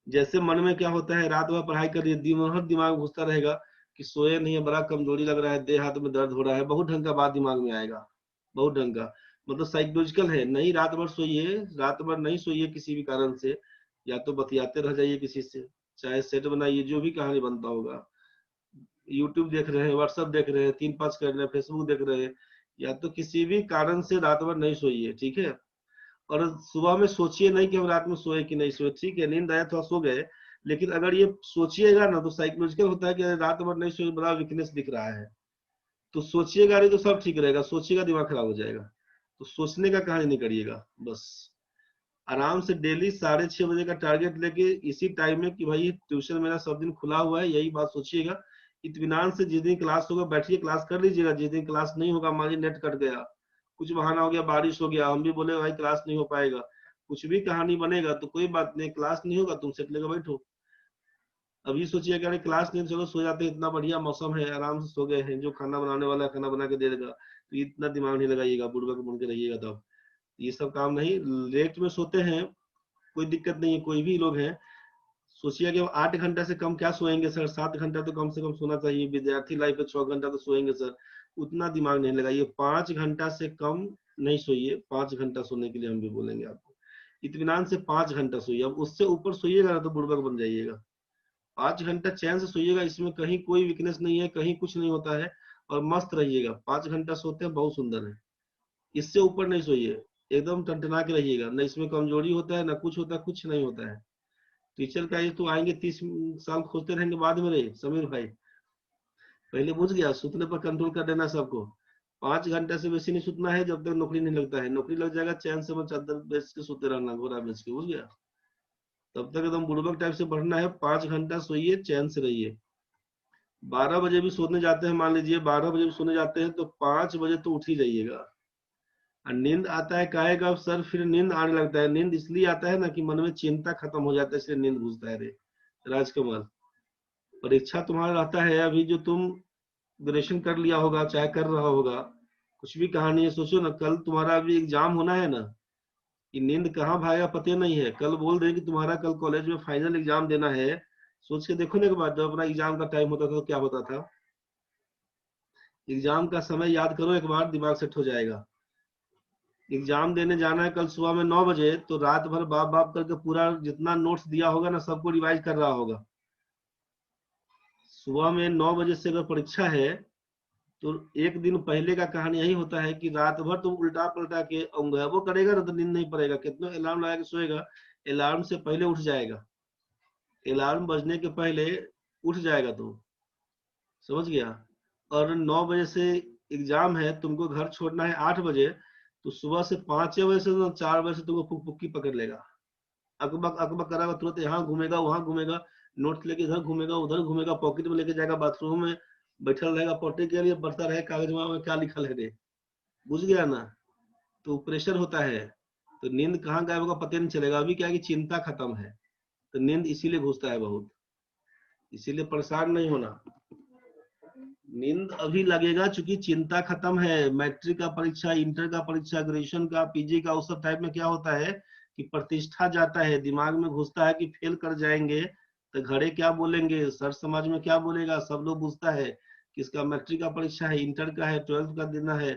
जैसे मन में क्या होता है, रात भर पढ़ाई कर रही है, दिन भर दिमाग घुसता रहेगा कि सोए नहीं है, बड़ा कमजोरी लग रहा है, देह हाथ में दर्द हो रहा है, बहुत ढंग का बात दिमाग में आएगा, बहुत ढंग का। मतलब साइकोलॉजिकल है, नहीं रात भर सोइए, रात भर नहीं सोइए किसी भी कारण से, या तो बतियाते रह जाइए किसी से, चाहे सेट बनाइए, जो भी कहानी बनता होगा, यूट्यूब देख रहे हैं, व्हाट्सएप देख रहे हैं, 3-5 कर रहे हैं, फेसबुक देख रहे हैं, या तो किसी भी कारण से रात भर नहीं सोइए, ठीक है। और सुबह में सोचिए नहीं कि हम रात में सोए कि नहीं सोए, ठीक है, नींद आया थोड़ा सो गए, लेकिन अगर ये सोचिएगा ना तो साइकोलॉजिकल होता है कि रात भर नहीं सोए, बड़ा वीकनेस दिख रहा है, तो सोचिएगा नहीं तो सब ठीक रहेगा, सोचिएगा दिमाग खराब हो जाएगा। तो सोचने का कहानी नहीं करिएगा, बस आराम से डेली 6:30 बजे का टारगेट लेके इसी टाइम में कि भाई ट्यूशन मेरा सब दिन खुला हुआ है, यही बात सोचिएगा। इत्मीनान से जिस दिन क्लास होगा बैठिए, क्लास कर लीजिएगा। जिस दिन क्लास नहीं होगा, मान लीजिए नेट कट गया, कुछ बहाना हो गया, बारिश हो गया, हम भी बोले भाई क्लास नहीं हो पाएगा, कुछ भी कहानी बनेगा तो कोई बात नहीं, क्लास नहीं होगा, तुम सेट लेकर बैठो। अभी सोचिए कि अरे क्लास नहीं, चलो सो जाते हैं, इतना बढ़िया मौसम है, आराम से सो गए हैं, जो खाना बनाने वाला है खाना बना के दे देगा, तो इतना दिमाग नहीं लगाइएगा, बुड़बक बन के रहिएगा। तब ये सब काम नहीं, लेट में सोते हैं कोई दिक्कत नहीं है, कोई भी लोग हैं, सोचिए कि 8 घंटा से कम क्या सोएंगे सर, 7 घंटा तो कम से कम सोना चाहिए, विद्यार्थी लाइफ में 6 घंटा तो सोएंगे सर, उतना दिमाग नहीं लगाइए, 5 घंटा से कम नहीं सोइए, 5 घंटा सोने के लिए हम भी बोलेंगे आपको, इत्मीनान से 5 घंटा सोइए। अब उससे ऊपर सोइएगा ना तो बुड़बक बन जाइएगा। 5 घंटा चैन से सोइएगा, इसमें कहीं कोई वीकनेस नहीं है, कहीं कुछ नहीं होता है, और मस्त रहिएगा। 5 घंटा सोते हैं बहुत सुंदर है, इससे ऊपर नहीं सोइए, एकदम टनटना के रहिएगा, न इसमें कमजोरी होता है, ना कुछ होता है, कुछ नहीं होता है। टीचर का ये तो आएंगे 30 साल खोजते रहेंगे बाद में रे समीर भाई, पहले बुझ गया, सुतने पर कंट्रोल कर देना सबको। 5 घंटे से बेसी नहीं सुतना है जब तक नौकरी नहीं लगता है, नौकरी लग जाएगा चैन से, मैं चादर बेच के सोते रहना, घोड़ा बेच के, बुझ गया। तब तक एकदम बुड़बक टाइप से बढ़ना है, 5 घंटा सोइए, चैन से रहिए। 12 बजे भी सोने जाते हैं, मान लीजिए 12 बजे भी सोने जाते हैं, तो 5 बजे तो उठ ही जाइएगा। और नींद आता है काहे का सर, फिर नींद आने लगता है, नींद इसलिए आता है ना कि मन में चिंता खत्म हो जाता है, इसलिए नींद घुसता है रे राजकमल। परीक्षा तुम्हारा रहता है, अभी जो तुम ग्रेजुएशन कर लिया होगा, चाहे कर रहा होगा, कुछ भी कहानी है, सोचो ना कल तुम्हारा अभी एग्जाम होना है ना, कि नींद कहाँ भागेगा पता नहीं है। कल बोल रहे कि तुम्हारा कल कॉलेज में फाइनल एग्जाम देना है, सोच के देखो ना एक बार, जब अपना एग्जाम का टाइम होता था तो क्या होता था। एग्जाम का समय याद करो एक बार, दिमाग सेट हो जाएगा। एग्जाम देने जाना है कल सुबह में 9 बजे, तो रात भर बाप बाप करके पूरा जितना नोट्स दिया होगा ना सबको रिवाइज कर रहा होगा। सुबह में 9 बजे से अगर परीक्षा है, तो एक दिन पहले का कहानी यही होता है कि रात भर तुम उल्टा पलटा के वो करेगा ना तो नींद नहीं पड़ेगा, कितना अलार्म लगा के सोएगा, अलार्म से पहले उठ जाएगा, अलार्म बजने के पहले उठ जाएगा तुम, समझ गया। और 9 बजे से एग्जाम है, तुमको घर छोड़ना है 8 बजे, तो सुबह से 5 बजे से ना 4 बजे से तुमको पुक्की पकड़ लेगा, अकबक अकबक करेगा, तुरंत यहाँ घूमेगा वहां घूमेगा, नोट लेके इधर घूमेगा उधर घूमेगा, पॉकेट में लेके जाएगा, बाथरूम में बैठल रहेगा, पढ़ने के लिए बढ़ता रहे कागज में क्या लिखल है रे, बुझ गया ना। तो प्रेशर होता है, तो नींद कहाँ गायब होगा पता नहीं चलेगा। अभी क्या है कि चिंता खत्म है, तो नींद इसीलिए घुसता है बहुत, इसीलिए परेशान नहीं होना। नींद अभी लगेगा चूंकि चिंता खत्म है, मैट्रिक का परीक्षा, इंटर का परीक्षा, ग्रेजुएशन का, पीजी का, उस सब टाइप में क्या होता है कि प्रतिष्ठा जाता है, दिमाग में घुसता है कि फेल कर जाएंगे तो घरे क्या बोलेंगे, सर समाज में क्या बोलेगा, सब लोग पूछता है कि इसका मैट्रिक का परीक्षा है, इंटर का है, 12th का देना है,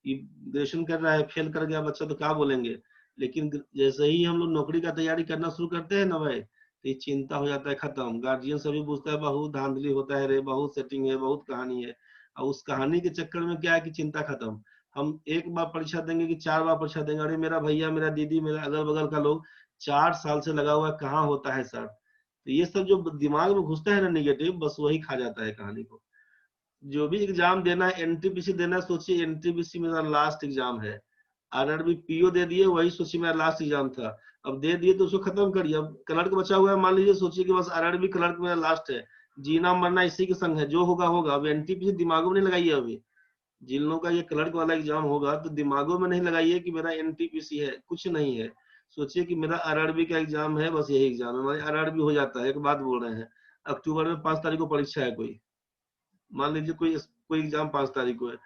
ग्रेजुएशन कर रहा है, फेल कर गया बच्चा तो क्या बोलेंगे। लेकिन जैसे ही हम लोग नौकरी का तैयारी करना शुरू करते हैं ना भाई, तो ये चिंता हो जाता है खत्म, गार्जियन सभी पूछता है बहुत धांधली होता है रे, बहुत सेटिंग है, बहुत कहानी है। और उस कहानी के चक्कर में क्या है कि चिंता खत्म। हम एक बार परीक्षा देंगे कि 4 बार परीक्षा देंगे, अरे मेरा भैया, मेरा दीदी, मेरा अगल बगल का लोग 4 साल से लगा हुआ है, कहाँ होता है सर। तो ये सब जो दिमाग में घुसता है ना निगेटिव, बस वही खा जाता है कहानी को। जो भी एग्जाम देना है, एनटीपीसी देना है, सोचिए एनटीपीसी मेरा लास्ट एग्जाम है, आरआरबी पीओ दे दिए, वही सोचिए मेरा लास्ट एग्जाम था, अब दे दिए तो उसको खत्म करिए। अब क्लर्क बचा हुआ है, मान लीजिए, सोचिए कि बस आरआरबी क्लर्क मेरा लास्ट है, जीना मरना इसी के संग है, जो होगा होगा। अब एनटीपीसी दिमाग में नहीं लगाइए अभी, जिन लोगों का ये क्लर्क वाला एग्जाम होगा तो दिमागों में नहीं लगाइए कि मेरा एनटीपीसी है, कुछ नहीं है। सोचिए कि मेरा आरआरबी का एग्जाम है, बस यही एग्जाम है। हमारे आरआरबी हो जाता है, एक बात बोल रहे हैं, अक्टूबर में 5 तारीख को परीक्षा है कोई, मान लीजिए कोई कोई एग्जाम 5 तारीख को है,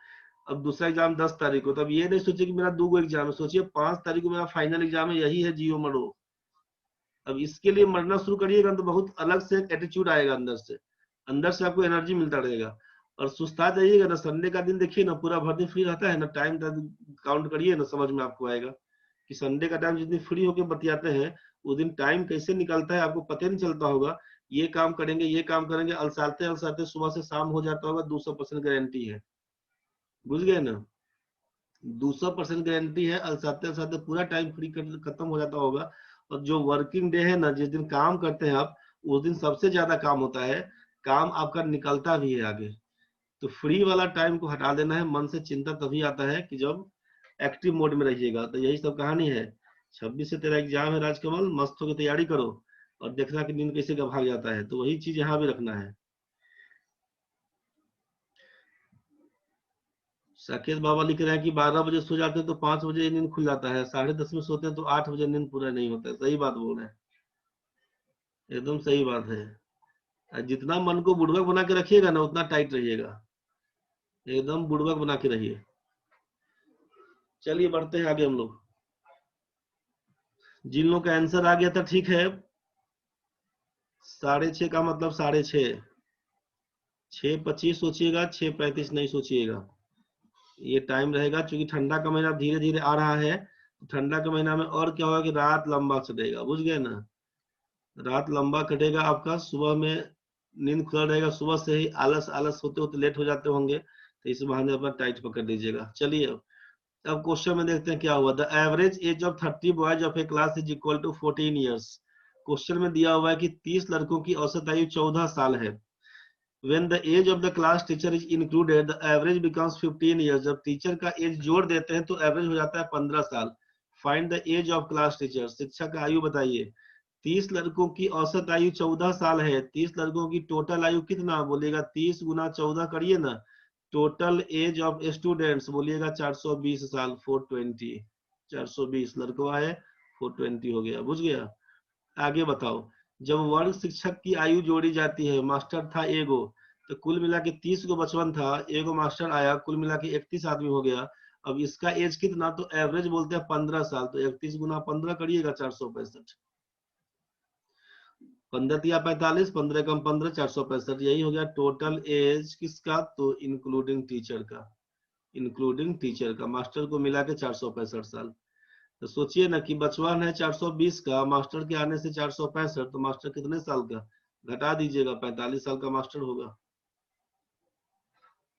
अब दूसरा एग्जाम 10 तारीख को, तब ये नहीं सोचिए कि मेरा 2 एग्जाम है, सोचिए 5 तारीख को मेरा फाइनल एग्जाम है, यही है, जियो मरो। अब इसके लिए मरना शुरू करिएगा तो बहुत अलग से एटीट्यूड आएगा, अंदर से आपको एनर्जी मिलता रहेगा। और सुस्ता जाइएगा ना, संडे का दिन देखिए ना, पूरा भर दिन फ्री रहता है ना, टाइम काउंट करिए ना, समझ में आपको आएगा कि संडे का टाइम जिस दिन फ्री होके बतियाते हैं, उस दिन टाइम कैसे निकलता है आपको पता नहीं चलता होगा। ये काम करेंगे, ये काम करेंगे, अलसाते अलसाते सुबह से शाम हो जाता होगा, 200% गारंटी है। बुझ गए ना, 200% गारंटी है, अलसाते अलसाते पूरा टाइम फ्री खत्म हो जाता होगा। और जो वर्किंग डे है ना, जिस दिन काम करते हैं आप, उस दिन सबसे ज्यादा काम होता है, काम आपका निकलता भी है आगे। तो फ्री वाला टाइम को हटा देना है, मन से चिंता तभी आता है कि जब एक्टिव मोड में रहिएगा। तो यही सब कहानी है। 26 से तेरा एग्जाम है राजकमल, मस्त होकर तैयारी करो और देखना कि नींद कैसे का भाग जाता है। तो वही चीज यहाँ भी रखना है। साकेत बाबा लिख रहे हैं कि 12 बजे सो जाते हैं तो 5 बजे नींद खुल जाता है, 10:30 में सोते हैं तो 8 बजे नींद पूरा नहीं होता है। सही बात बोल रहे हैं, एकदम सही बात है। और जितना मन को बुड़बक बना के रखिएगा ना, उतना टाइट रहिएगा, एकदम बुड़बक बना के रहिए। चलिए बढ़ते हैं आगे हम लोग। जिन लोग का आंसर आ गया था ठीक है, 6:30 का मतलब 6:30, 6:25 सोचिएगा, 6:35 नहीं सोचिएगा। ये टाइम रहेगा, क्योंकि ठंडा का महीना धीरे धीरे आ रहा है। तो ठंडा के महीना में और क्या होगा कि रात लंबा चलेगा, बुझ गए ना, रात लंबा कटेगा आपका, सुबह में नींद खुला रहेगा, सुबह से ही आलस आलस होते होते लेट हो जाते होंगे, तो इस बहाने अपना टाइट पकड़ लीजिएगा। चलिए अब क्वेश्चन में देखते हैं क्या हुआ। The average age of 30 boys of a class is equal to 14 years. Question में दिया हुआ है कि 30 लड़कों की औसत आयु 14 साल है। When the age of the class teacher is included, the average becomes 15 years. जब टीचर का एज जोड़ देते हैं तो एवरेज हो जाता है 15 साल। Find the age of class teacher, शिक्षक का आयु बताइए। 30 लड़कों की औसत आयु 14 साल है, 30 लड़कों की टोटल आयु कितना बोलिएगा, 30 गुना 14 करिए ना, टोटल एज ऑफ स्टूडेंट्स बोलिएगा 420 साल, 420, 420 लड़कों आए, 420 हो गया, बुझ गया। आगे बताओ, जब वर्ग शिक्षक की आयु जोड़ी जाती है, मास्टर था एगो, तो कुल मिला के 30 को बचपन था, एगो मास्टर आया, कुल मिला के 31 आदमी हो गया। अब इसका एज कितना, तो एवरेज बोलते हैं 15 साल, तो 31 गुना 15 करिएगा, 465, 15 या 45, 15 कम 15, 465, यही हो गया टोटल एज किसका, तो इंक्लूडिंग टीचर का, इंक्लूडिंग टीचर का, मास्टर को मिला के 465 साल। तो सोचिए ना कि बचपन है 420 का, मास्टर के आने से 465, तो मास्टर कितने साल का, घटा दीजिएगा, 45 साल का मास्टर होगा।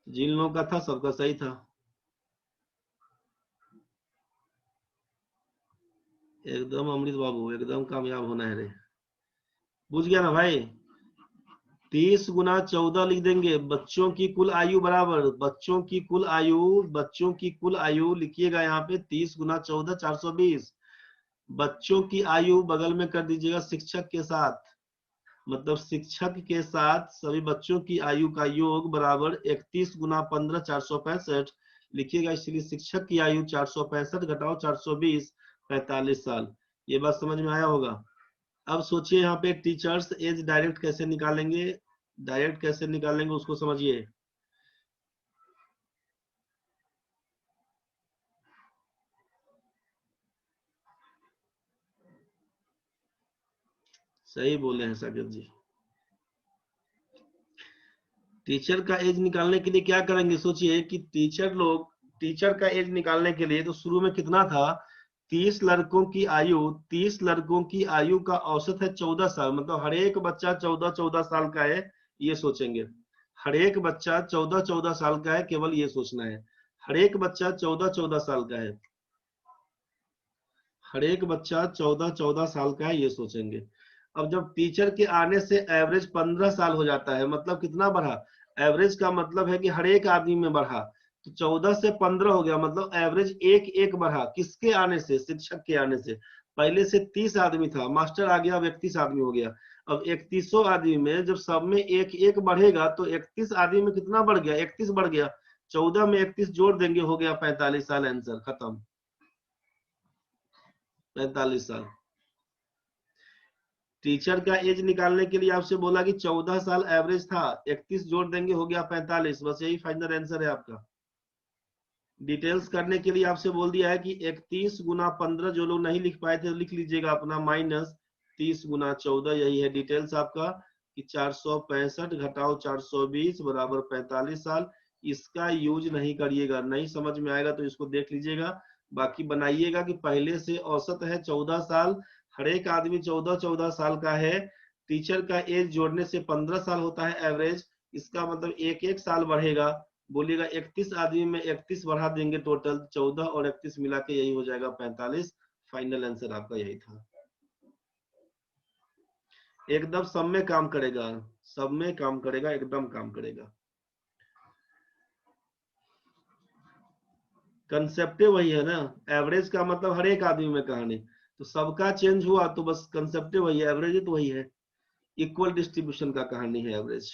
जिन लोगों का था सबका सही था, एकदम अमृत बाबू, एकदम कामयाब होना है रे। बुझ गया ना भाई, 30 गुना 14 लिख देंगे, बच्चों की कुल आयु बराबर, बच्चों की कुल आयु, बच्चों की कुल आयु लिखिएगा यहाँ पे 30 गुना 14, 420। बच्चों की आयु बगल में कर दीजिएगा शिक्षक के साथ, मतलब शिक्षक के साथ सभी बच्चों की आयु का योग बराबर 31 गुना 15, 465 लिखिएगा। इसलिए शिक्षक की आयु 465 घटाओ 420, 45 साल। ये बात समझ में आया होगा। अब सोचिए यहाँ पे टीचर्स एज डायरेक्ट कैसे निकालेंगे, डायरेक्ट कैसे निकालेंगे उसको समझिए। सही बोले हैं सागर जी। टीचर का एज निकालने के लिए क्या करेंगे, सोचिए कि टीचर का एज निकालने के लिए तो शुरू में कितना था, 30 लड़कों की आयु, 30 लड़कों की आयु का औसत है 14 साल, मतलब हर एक बच्चा 14-14 साल का है, ये सोचेंगे। हर एक बच्चा 14-14 साल का है, केवल ये सोचना है, हर एक बच्चा 14-14 साल का है, हर एक बच्चा 14-14 साल का है, ये सोचेंगे। अब जब टीचर के आने से एवरेज 15 साल हो जाता है, मतलब कितना बढ़ा, एवरेज का मतलब है कि हर एक आदमी में बढ़ा, तो 14 से 15 हो गया, मतलब एवरेज एक एक बढ़ा, किसके आने से, शिक्षक के आने से। पहले से 30 आदमी था, मास्टर आ गया, अब 31 आदमी हो गया। अब 31 आदमी में जब सब में एक एक बढ़ेगा, तो 31 आदमी में कितना बढ़ गया, 31 बढ़ गया। 14 में 31 जोड़ देंगे, हो गया 45 साल, आंसर खत्म। 45 साल। टीचर का एज निकालने के लिए आपसे बोला कि 14 साल एवरेज था, 31 जोड़ देंगे, हो गया 45, बस यही फाइनल आंसर है आपका। डिटेल्स करने के लिए आपसे बोल दिया है कि 31 गुना 15, जो लोग नहीं लिख पाए थे लिख लीजिएगा अपना, माइनस 30 गुना 14, यही है डिटेल्स आपका कि 465 घटाओ 420 बराबर 45 साल। इसका यूज नहीं करिएगा, नहीं समझ में आएगा तो इसको देख लीजिएगा। बाकी बनाइएगा कि पहले से औसत है 14 साल, हर एक आदमी 14 साल का है। टीचर का एज जोड़ने से 15 साल होता है एवरेज, इसका मतलब एक एक साल बढ़ेगा। बोलिएगा 31 आदमी में 31 बढ़ा देंगे, टोटल 14 और 31 मिला के यही हो जाएगा 45। फाइनल आंसर आपका यही था। एकदम सब में काम करेगा, सब में काम करेगा, एकदम काम करेगा। कंसेप्ट वही है ना, एवरेज का मतलब हर एक आदमी में कहानी, तो सबका चेंज हुआ तो बस कंसेप्ट वही है, एवरेज तो वही है, इक्वल डिस्ट्रीब्यूशन का कहानी है एवरेज।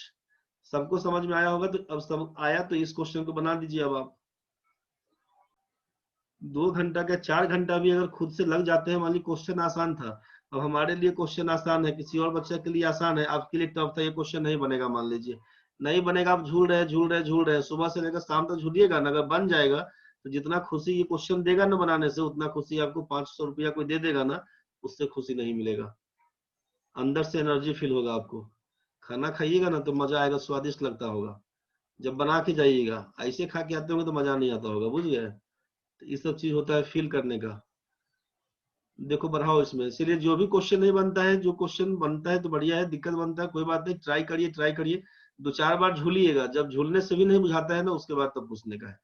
सबको समझ में आया होगा, तो अब सब आया तो इस क्वेश्चन को बना दीजिए। अब आप 2 घंटा का 4 घंटा भी अगर खुद से लग जाते हैं, मान ली क्वेश्चन आसान था, अब हमारे लिए क्वेश्चन आसान है, किसी और बच्चे के लिए आसान है, आपके लिए टफ था, ये क्वेश्चन नहीं बनेगा, मान लीजिए नहीं बनेगा, आप झूल रहे सुबह से लेकर शाम तक झूलिएगा ना, अगर बन जाएगा तो जितना खुशी ये क्वेश्चन देगा ना बनाने से, उतना खुशी आपको 500 रुपया कोई दे देगा ना, उससे खुशी नहीं मिलेगा। अंदर से एनर्जी फील होगा आपको। खाना खाइएगा ना तो मजा आएगा, स्वादिष्ट लगता होगा, जब बना के जाइएगा, ऐसे खा के आते होंगे तो मजा नहीं आता होगा, बुझ गए। तो ये सब चीज होता है फील करने का। देखो बढ़ाओ इसमें, इसीलिए जो भी क्वेश्चन नहीं बनता है, जो क्वेश्चन बनता है तो बढ़िया है, दिक्कत बनता है कोई बात नहीं, ट्राई करिए, ट्राई करिए, 2-4 बार झूलिएगा, जब झूलने से भी नहीं बुझाता है ना, उसके बाद तब पूछने का है।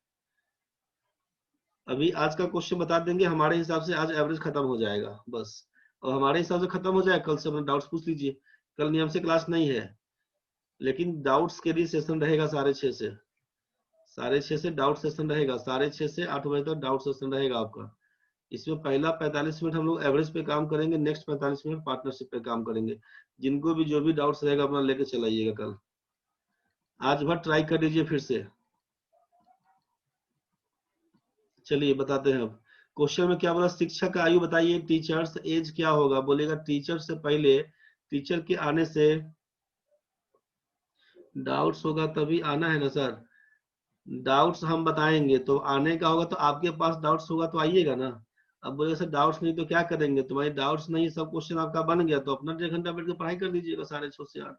अभी आज का क्वेश्चन बता देंगे, हमारे हिसाब से आज एवरेज खत्म हो जाएगा बस, और हमारे हिसाब से खत्म हो जाए, कल से अपना डाउट्स पूछ लीजिए। कल नियम से क्लास नहीं है, लेकिन डाउट्स के लिए सेशन रहेगा 6:30 से, 6:30 से डाउट सेशन रहेगा, 6:30 से 8 बजे तक डाउट सेशन रहेगा आपका। इसमें पहला 45 मिनट हम लोग एवरेज पे काम करेंगे, नेक्स्ट 45 मिनट पार्टनरशिप पे काम करेंगे। जिनको भी जो भी डाउट्स रहेगा अपना लेके चलाइएगा कल। आज भर ट्राई कर लीजिए फिर से। चलिए बताते हैं अब। क्वेश्चन में क्या बोला, शिक्षक का आयु बताइए, टीचर्स एज क्या होगा, बोलेगा टीचर से पहले, टीचर के आने से डाउट्स होगा तभी आना है ना सर, डाउट्स हम बताएंगे तो आने का होगा, तो आपके पास डाउट्स होगा तो आइएगा ना। अब बोले सर डाउट्स नहीं तो क्या करेंगे, तुम्हारी डाउट्स नहीं, सब क्वेश्चन आपका बन गया तो अपना 1.5 घंटा बैठ के पढ़ाई कर लीजिएगा 6:30 से 8,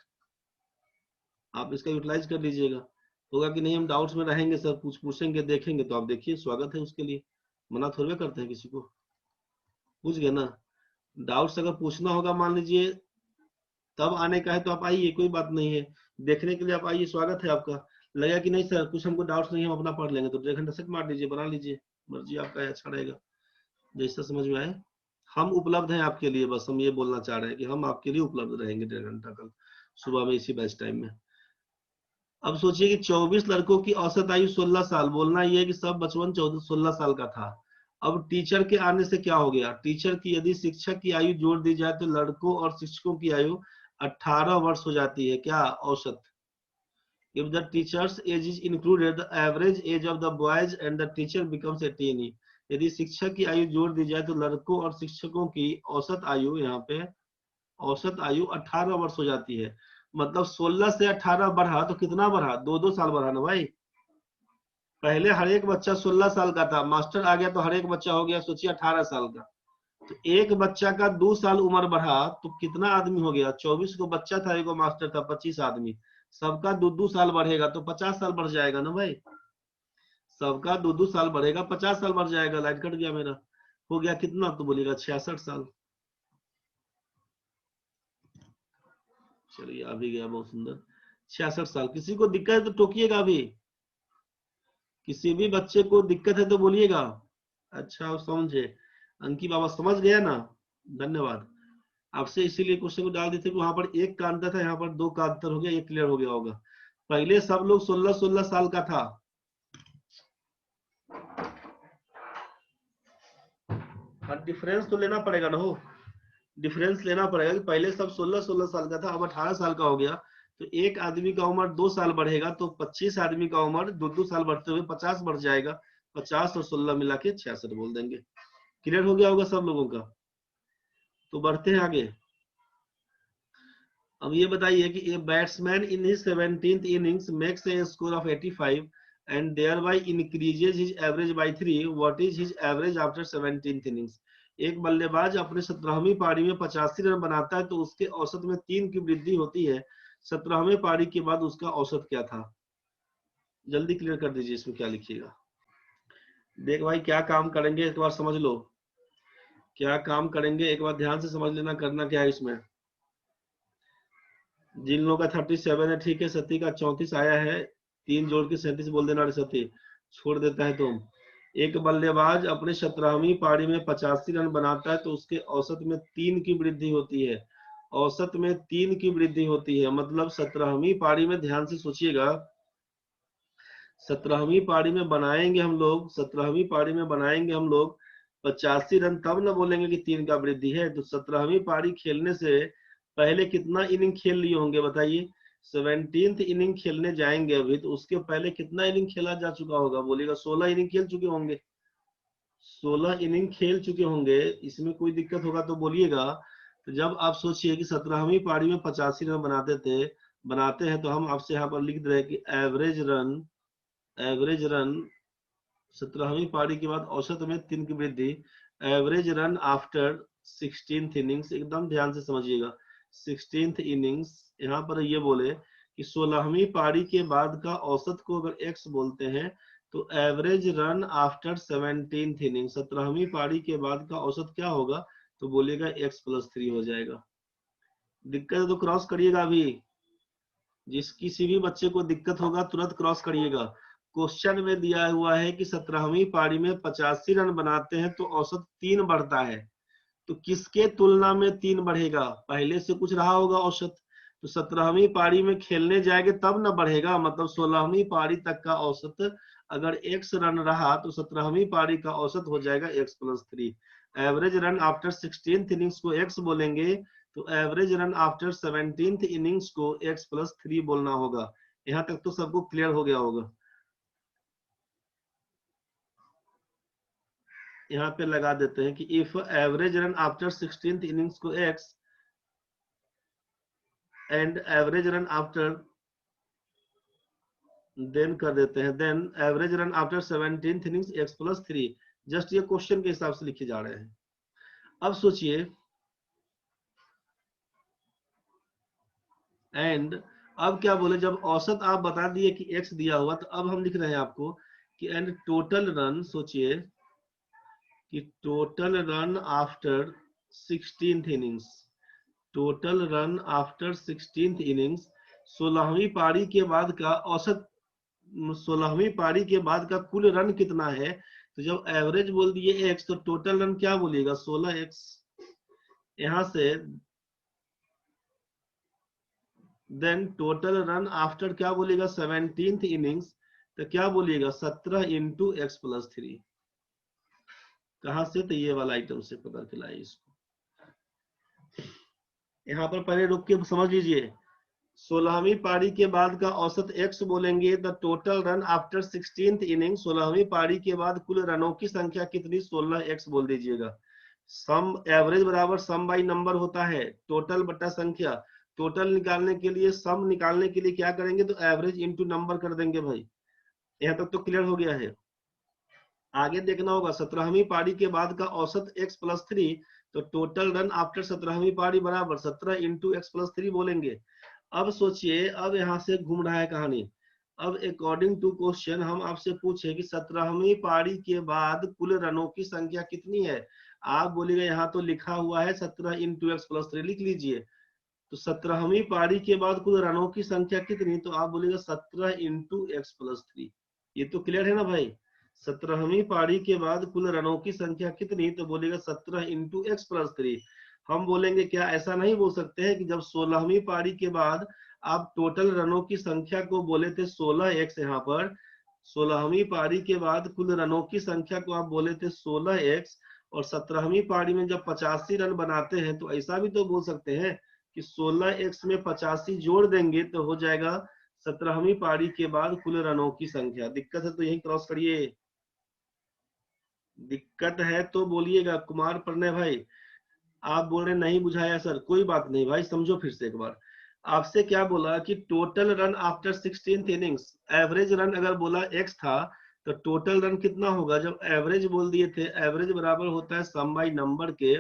आप इसका यूटिलाइज कर लीजिएगा। होगा कि नहीं हम डाउट्स में रहेंगे सर, पूछेंगे देखेंगे, तो आप देखिए, स्वागत है उसके लिए, मना थोड़ी करते हैं किसी को, पूछ गए ना। डाउट्स अगर पूछना होगा मान लीजिए तब आने का है तो आप आइए, कोई बात नहीं है, देखने के लिए आप आइए, स्वागत है आपका। लगा कि नहीं सर कुछ हमको डाउट्स नहीं है, हम अपना पढ़ लेंगे, तो 1.5 घंटा सेट मार लीजिए, बना लीजिए, मर्जी आपका है, अच्छा रहेगा, जैसा समझ में आए। हम उपलब्ध हैं आपके लिए, बस हम ये बोलना चाह रहे हैं कि हम आपके लिए उपलब्ध रहेंगे 1.5 घंटा कल सुबह में इसी बैच टाइम में। अब सोचिए कि 24 लड़कों की औसत आयु 16 साल, बोलना ये है कि सब बचपन 14-16 साल का था। अब टीचर के आने से क्या हो गया, टीचर की यदि शिक्षक की आयु जोड़ दी जाए तो लड़कों और शिक्षकों की आयु 18 वर्ष हो जाती है, क्या औसत। If the teacher's age is included, the average age of the boys and the teacher becomes 18। यदि शिक्षक की आयु जोड़ दी जाए तो लड़कों और शिक्षकों की औसत आयु, यहाँ पे औसत आयु 18 वर्ष हो जाती है। मतलब 16 से 18 बढ़ा तो कितना बढ़ा, 2-2 साल बढ़ा ना भाई। पहले हर एक बच्चा 16 साल का था, मास्टर आ गया तो हर एक बच्चा हो गया सोचिए 18 साल का, तो एक बच्चा का 2 साल उम्र बढ़ा तो कितना आदमी हो गया, 24 को बच्चा था, एक मास्टर था, 25 आदमी, सबका 2-2 साल बढ़ेगा तो 50 साल बढ़ जाएगा ना भाई, सबका 2-2 साल बढ़ेगा, 50 साल बढ़ जाएगा। लाइट कट गया मेरा, हो गया कितना, तो बोलेगा 66 साल। चलिए आ भी गया, बहुत सुंदर, 66 साल। किसी को दिक्कत है तो टोकिएगा अभी, किसी भी बच्चे को दिक्कत है तो बोलिएगा। अच्छा समझे, अंकी बाबा समझ गया ना, धन्यवाद। आपसे इसीलिए क्वेश्चन को डाल देते कि वहां पर एक का अंतर था, यहाँ पर 2 का अंतर हो गया, ये क्लियर हो गया होगा। पहले सब लोग 16-16 साल का था, डिफरेंस तो लेना पड़ेगा ना हो, डिफरेंस लेना पड़ेगा कि पहले सब 16-16 साल का था, अब 18 साल का हो गया, तो एक आदमी का उम्र 2 साल बढ़ेगा तो 25 आदमी का उम्र 2-2 साल बढ़ते हुए 50 बढ़ जाएगा। 50 और 16 मिला के 66 बोल देंगे। क्लियर हो गया होगा सब लोगों का। तो बढ़ते हैं आगे। अब ये बताइए कि a batsman in his 17th innings makes a score of 85 and thereby increases his average by 3, what is his average after 17th innings. एक बल्लेबाज अपने 17वीं पारी में 85 रन बनाता है तो उसके औसत में 3 की वृद्धि होती है। 17वें पारी के बाद उसका औसत क्या था? जल्दी क्लियर कर दीजिए, इसमें क्या लिखिएगा। देख भाई क्या काम करेंगे एक बार समझ लो, क्या काम करेंगे एक बार ध्यान से समझ लेना, करना क्या है इसमें। जिन लोगों का 37 है ठीक है, सती का 34 आया है, 3 जोड़ के 37 बोल देना। अरे सती छोड़ देता है तुम। एक बल्लेबाज अपने 17वीं पारी में 85 रन बनाता है तो उसके औसत में 3 की वृद्धि होती है। औसत में 3 की वृद्धि होती है मतलब 17वीं पारी में, ध्यान से सोचिएगा, 17वीं पारी में बनाएंगे हम लोग, 17वीं पारी में बनाएंगे हम लोग 85 रन, तब न बोलेंगे कि 3 का वृद्धि है। तो 17वीं पारी खेलने से पहले कितना इनिंग खेल लिए होंगे बताइए। 17th इनिंग खेलने जाएंगे अभी, तो उसके पहले कितना इनिंग खेला जा चुका होगा? बोलेगा 16 इनिंग खेल चुके होंगे। 16 इनिंग खेल चुके होंगे। इसमें कोई दिक्कत होगा तो बोलिएगा। तो जब आप सोचिए कि 17वीं पारी में 85 रन बनाते हैं, तो हम आपसे यहाँ पर लिख दे रहे हैं कि एवरेज रन 17वीं पारी के बाद औसत में 3 की वृद्धि, average run after 16th innings. एकदम ध्यान से समझिएगा, 16th इनिंग्स यहाँ पर ये बोले कि 16वीं पारी के बाद का औसत को अगर x बोलते हैं तो average run after 17th inning, 17वीं पारी के बाद का औसत क्या होगा? तो बोलेगा x+3 हो जाएगा। दिक्कत है तो क्रॉस करिएगा। अभी जिस किसी भी बच्चे को दिक्कत होगा तुरंत क्रॉस करिएगा। क्वेश्चन में दिया हुआ है कि 17वीं पारी में 85 रन बनाते हैं तो औसत 3 बढ़ता है, तो किसके तुलना में 3 बढ़ेगा? पहले से कुछ रहा होगा औसत, तो 17वीं पारी में खेलने जाएंगे तब ना बढ़ेगा। मतलब 16वीं पारी तक का औसत अगर x रन रहा तो 17वीं पारी का औसत हो जाएगा x+3। Average run after 16th innings को x बोलेंगे तो average run after 17th innings को x+3 बोलना होगा। यहाँ तक तो सबको क्लियर हो गया होगा। यहाँ पे लगा देते हैं कि if average run after 16th innings को x and average run after, then कर देते हैं, then average run after 17th innings x+3। Just ये क्वेश्चन के हिसाब से लिखे जा रहे हैं। अब सोचिए, एंड अब क्या बोले, जब औसत आप बता दिए कि x दिया हुआ, तो अब हम लिख रहे हैं आपको कि एंड टोटल रन, सोचिए कि total run after 16th innings, total run after 16th innings 16वीं पारी के बाद का औसत, 16वीं पारी के बाद का कुल रन कितना है? तो जब एवरेज बोल दिए x तो टोटल रन क्या बोलिएगा? 16x। यहां से देन टोटल रन आफ्टर क्या बोलिएगा? 17th इनिंग्स, तो क्या बोलिएगा? 17 इंटू x+3। कहां से? तो ये वाला आइटम से पता चला है इसको। यहाँ पर पहले रुक के समझ लीजिए। 16वीं पारी के बाद का औसत x बोलेंगे तो total run after 16th inning, 16वीं पारी के बाद कुल रनों की संख्या कितनी? 16x बोल दीजिएगा। सम एवरेज बराबर सम बाई नंबर होता है, टोटल बटा संख्या। टोटल निकालने के लिए, सम निकालने के लिए क्या करेंगे? तो एवरेज इंटू नंबर कर देंगे भाई। यहाँ तक तो क्लियर हो गया है। आगे देखना होगा, 17वीं पारी के बाद का औसत x+3, तो टोटल रन आफ्टर 17वीं पारी बराबर 17 इंटू x+3 बोलेंगे। अब सोचिए, अब यहाँ से घूम रहा है कहानी। अब अकॉर्डिंग टू क्वेश्चन हम आपसे पूछे कि 17वीं पारी के बाद कुल रनों की संख्या कितनी है? आप बोलिएगा यहाँ तो लिखा हुआ है 17 इंटू x+3, लिख लीजिए। तो 17वीं पारी के बाद कुल रनों की संख्या कितनी? तो आप बोलिएगा 17 इंटू x+3। ये तो क्लियर है ना भाई? 17वीं पारी के बाद कुल रनों की संख्या कितनी? तो बोलेगा 17 इंटू x+3। हम बोलेंगे क्या ऐसा नहीं बोल सकते हैं कि जब 16वीं पारी के बाद आप टोटल रनों की संख्या को बोले थे 16x, यहाँ पर 16वीं पारी के बाद कुल रनों की संख्या को आप बोले थे 16x, और 17वीं पारी में जब 85 रन बनाते हैं तो ऐसा भी तो बोल सकते हैं कि 16x में 85 जोड़ देंगे तो हो जाएगा 17वीं पारी के बाद कुल रनों की संख्या। दिक्कत है तो यही क्रॉस करिए, दिक्कत है तो बोलिएगा। कुमार प्रणय भाई आप बोल रहे नहीं बुझाया सर, कोई बात नहीं भाई, समझो फिर से एक बार। आपसे क्या बोला कि total run after 16th innings, average run अगर बोला x था तो टोटल रन कितना होगा। जब एवरेज बोल दिए थे, एवरेज बराबर होता है सम बाई नंबर के।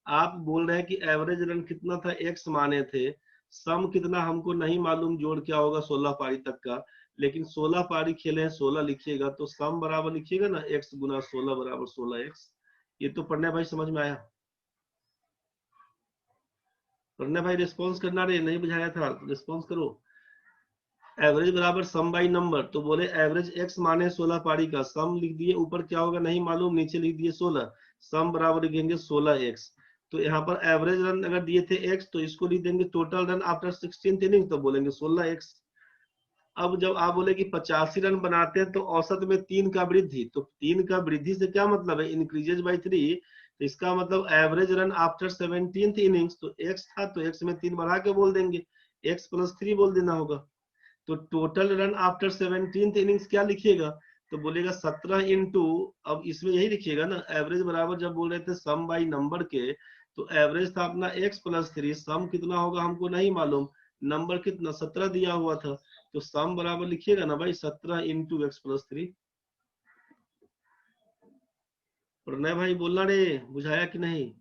आप बोल रहे हैं कि एवरेज रन कितना था, x माने थे, सम कितना हमको नहीं मालूम, जोड़ क्या होगा 16 पारी तक का। लेकिन 16 पारी खेले हैं, 16 लिखिएगा तो सम बराबर लिखिएगा ना, x गुना 16 बराबर 16x। ये तो पढ़ने भाई समझ में आया। पढ़ने भाई रिस्पॉन्स करना रे, नहीं बुझाया था रिस्पॉन्स करो। एवरेज बराबर सम बाई नंबर, तो बोले एवरेज x माने 16 पारी का, सम लिख दिए, ऊपर क्या होगा नहीं मालूम, नीचे लिख दिए 16, सम बराबर लिखेंगे 16x। तो यहाँ पर एवरेज रन अगर दिए थे x तो इसको लिख देंगे total run after 16th inning, तो बोलेंगे 16x। अब जब आप बोले कि 85 रन बनाते हैं तो औसत में 3 का वृद्धि, तो 3 का वृद्धि से क्या मतलब है, इंक्रीजेज बाई 3। तो इसका मतलब average run after 17th innings, तो x था तो x में 3 बढ़ा के बोल देंगे, x प्लस 3 बोल देना होगा। तो total run after 17th innings क्या लिखिएगा, तो बोलेगा 17 इंटू, अब इसमें यही लिखिएगा ना, एवरेज बराबर जब बोल रहे थे सम बाई नंबर के, तो एवरेज था अपना x प्लस 3, सम कितना होगा हमको नहीं मालूम, नंबर कितना 17 दिया हुआ था, तो सम बराबर लिखिएगा ना भाई 17 इंटू एक्स प्लस 3। प्रणय भाई बोलना रे, बुझाया कि नहीं।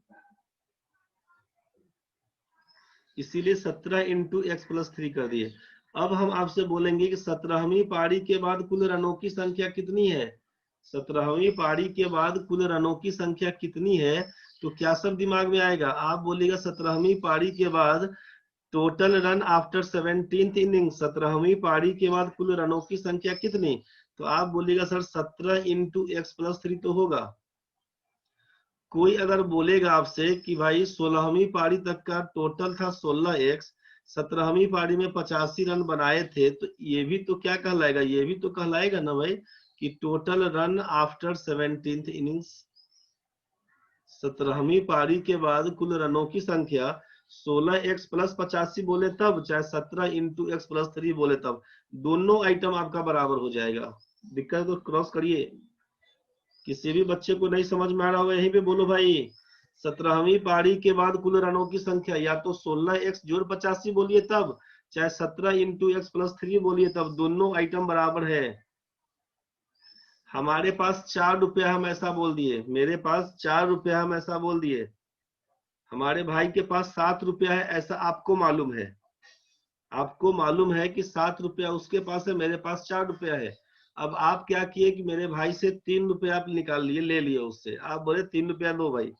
इसीलिए 17 इंटू एक्स प्लस 3 कर दिए। अब हम आपसे बोलेंगे कि 17वीं पारी के बाद कुल रनों की संख्या कितनी है। 17वीं पारी के बाद कुल रनों की संख्या कितनी है, तो क्या सब दिमाग में आएगा। आप बोलिएगा 17वीं पारी के बाद total run after 17th inning, 17वीं पारी के बाद कुल रनों की संख्या कितनी, तो आप बोलिएगा सर 17 इंटू एक्स प्लस 3 तो होगा। कोई अगर बोलेगा आपसे कि भाई 16वीं पारी तक का टोटल था 16x, 17वीं पारी में 85 रन बनाए थे, तो ये भी तो क्या कहलाएगा, ये भी तो कहलाएगा ना भाई कि total run after 17th innings. 17वीं पारी के बाद कुल रनों की संख्या 16x प्लस 85 बोले तब, चाहे 17 इंटू एक्स प्लस 3 बोले तब, दोनों आइटम आपका बराबर हो जाएगा। दिक्कत तो क्रॉस करिए। किसी भी बच्चे को नहीं समझ में आ रहा होगा यहीं पे बोलो भाई। 17वीं पारी के बाद कुल रनों की संख्या या तो 16x जोड़ 85 बोलिए तब, चाहे 17 इंटू एक्स प्लस 3 बोलिए तब, दोनों आइटम बराबर है। हमारे पास 4 रुपया हम ऐसा बोल दिए, मेरे पास 4 रुपया हम ऐसा बोल दिए, हमारे भाई के पास 7 रुपया है ऐसा आपको मालूम है। आपको मालूम है कि 7 रुपया उसके पास है, मेरे पास 4 रुपया है। अब आप क्या किए कि मेरे भाई से 3 रुपया आप निकाल लिए, ले लिए उससे, आप बोले 3 रुपया लो भाई,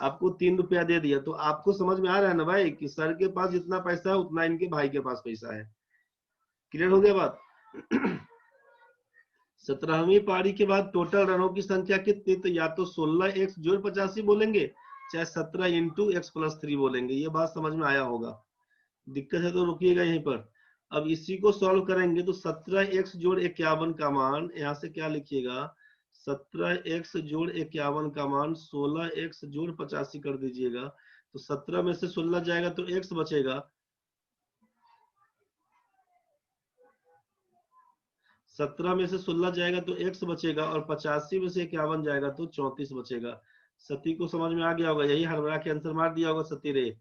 आपको 3 रुपया दे दिया। तो आपको समझ में आ रहा है ना भाई कि सर के पास जितना पैसा है उतना इनके भाई के पास पैसा है। क्लियर हो गया बात। 17वीं पारी के बाद टोटल रनों की संख्या कितनी, तो या तो 16x जोड़ 85 बोलेंगे, चाहे 17 इंटू एक्स प्लस 3 बोलेंगे। ये बात समझ में आया होगा। दिक्कत है तो रुकिएगा यहीं पर। अब इसी को सॉल्व करेंगे तो 17x जोड़ 51 का मान, यहाँ से क्या लिखिएगा, 17x जोड़ 51 का मान 16x जोड़ 85 कर दीजिएगा, तो 17 में से 16 जाएगा तो x बचेगा, 17 में से 16 जाएगा तो x बचेगा, और 85 में से 51 जाएगा तो 34 बचेगा। सती को समझ में आ गया होगा, यही हड़बड़ा के आंसर मार दिया होगा सती रे।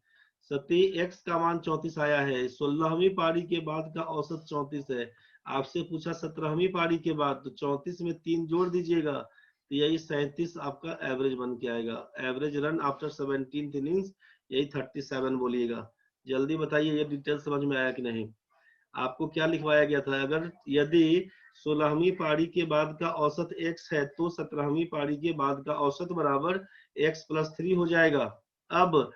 सती x का मान 34 आया है, 16वीं पारी के बाद का औसत 34 है। आपसे पूछा 17वीं पारी के बाद, तो 34 में 3 जोड़ दीजिएगा, तो यही 37 आपका एवरेज बन के आएगा। Average run after 17th innings यही 37 बोलिएगा। जल्दी बताइए ये डिटेल समझ में आया कि नहीं। आपको क्या लिखवाया गया था, अगर यदि 16वीं पारी के बाद का औसत x है तो 17वीं पारी के बाद का औसत बराबर x प्लस 3 हो जाएगा। अब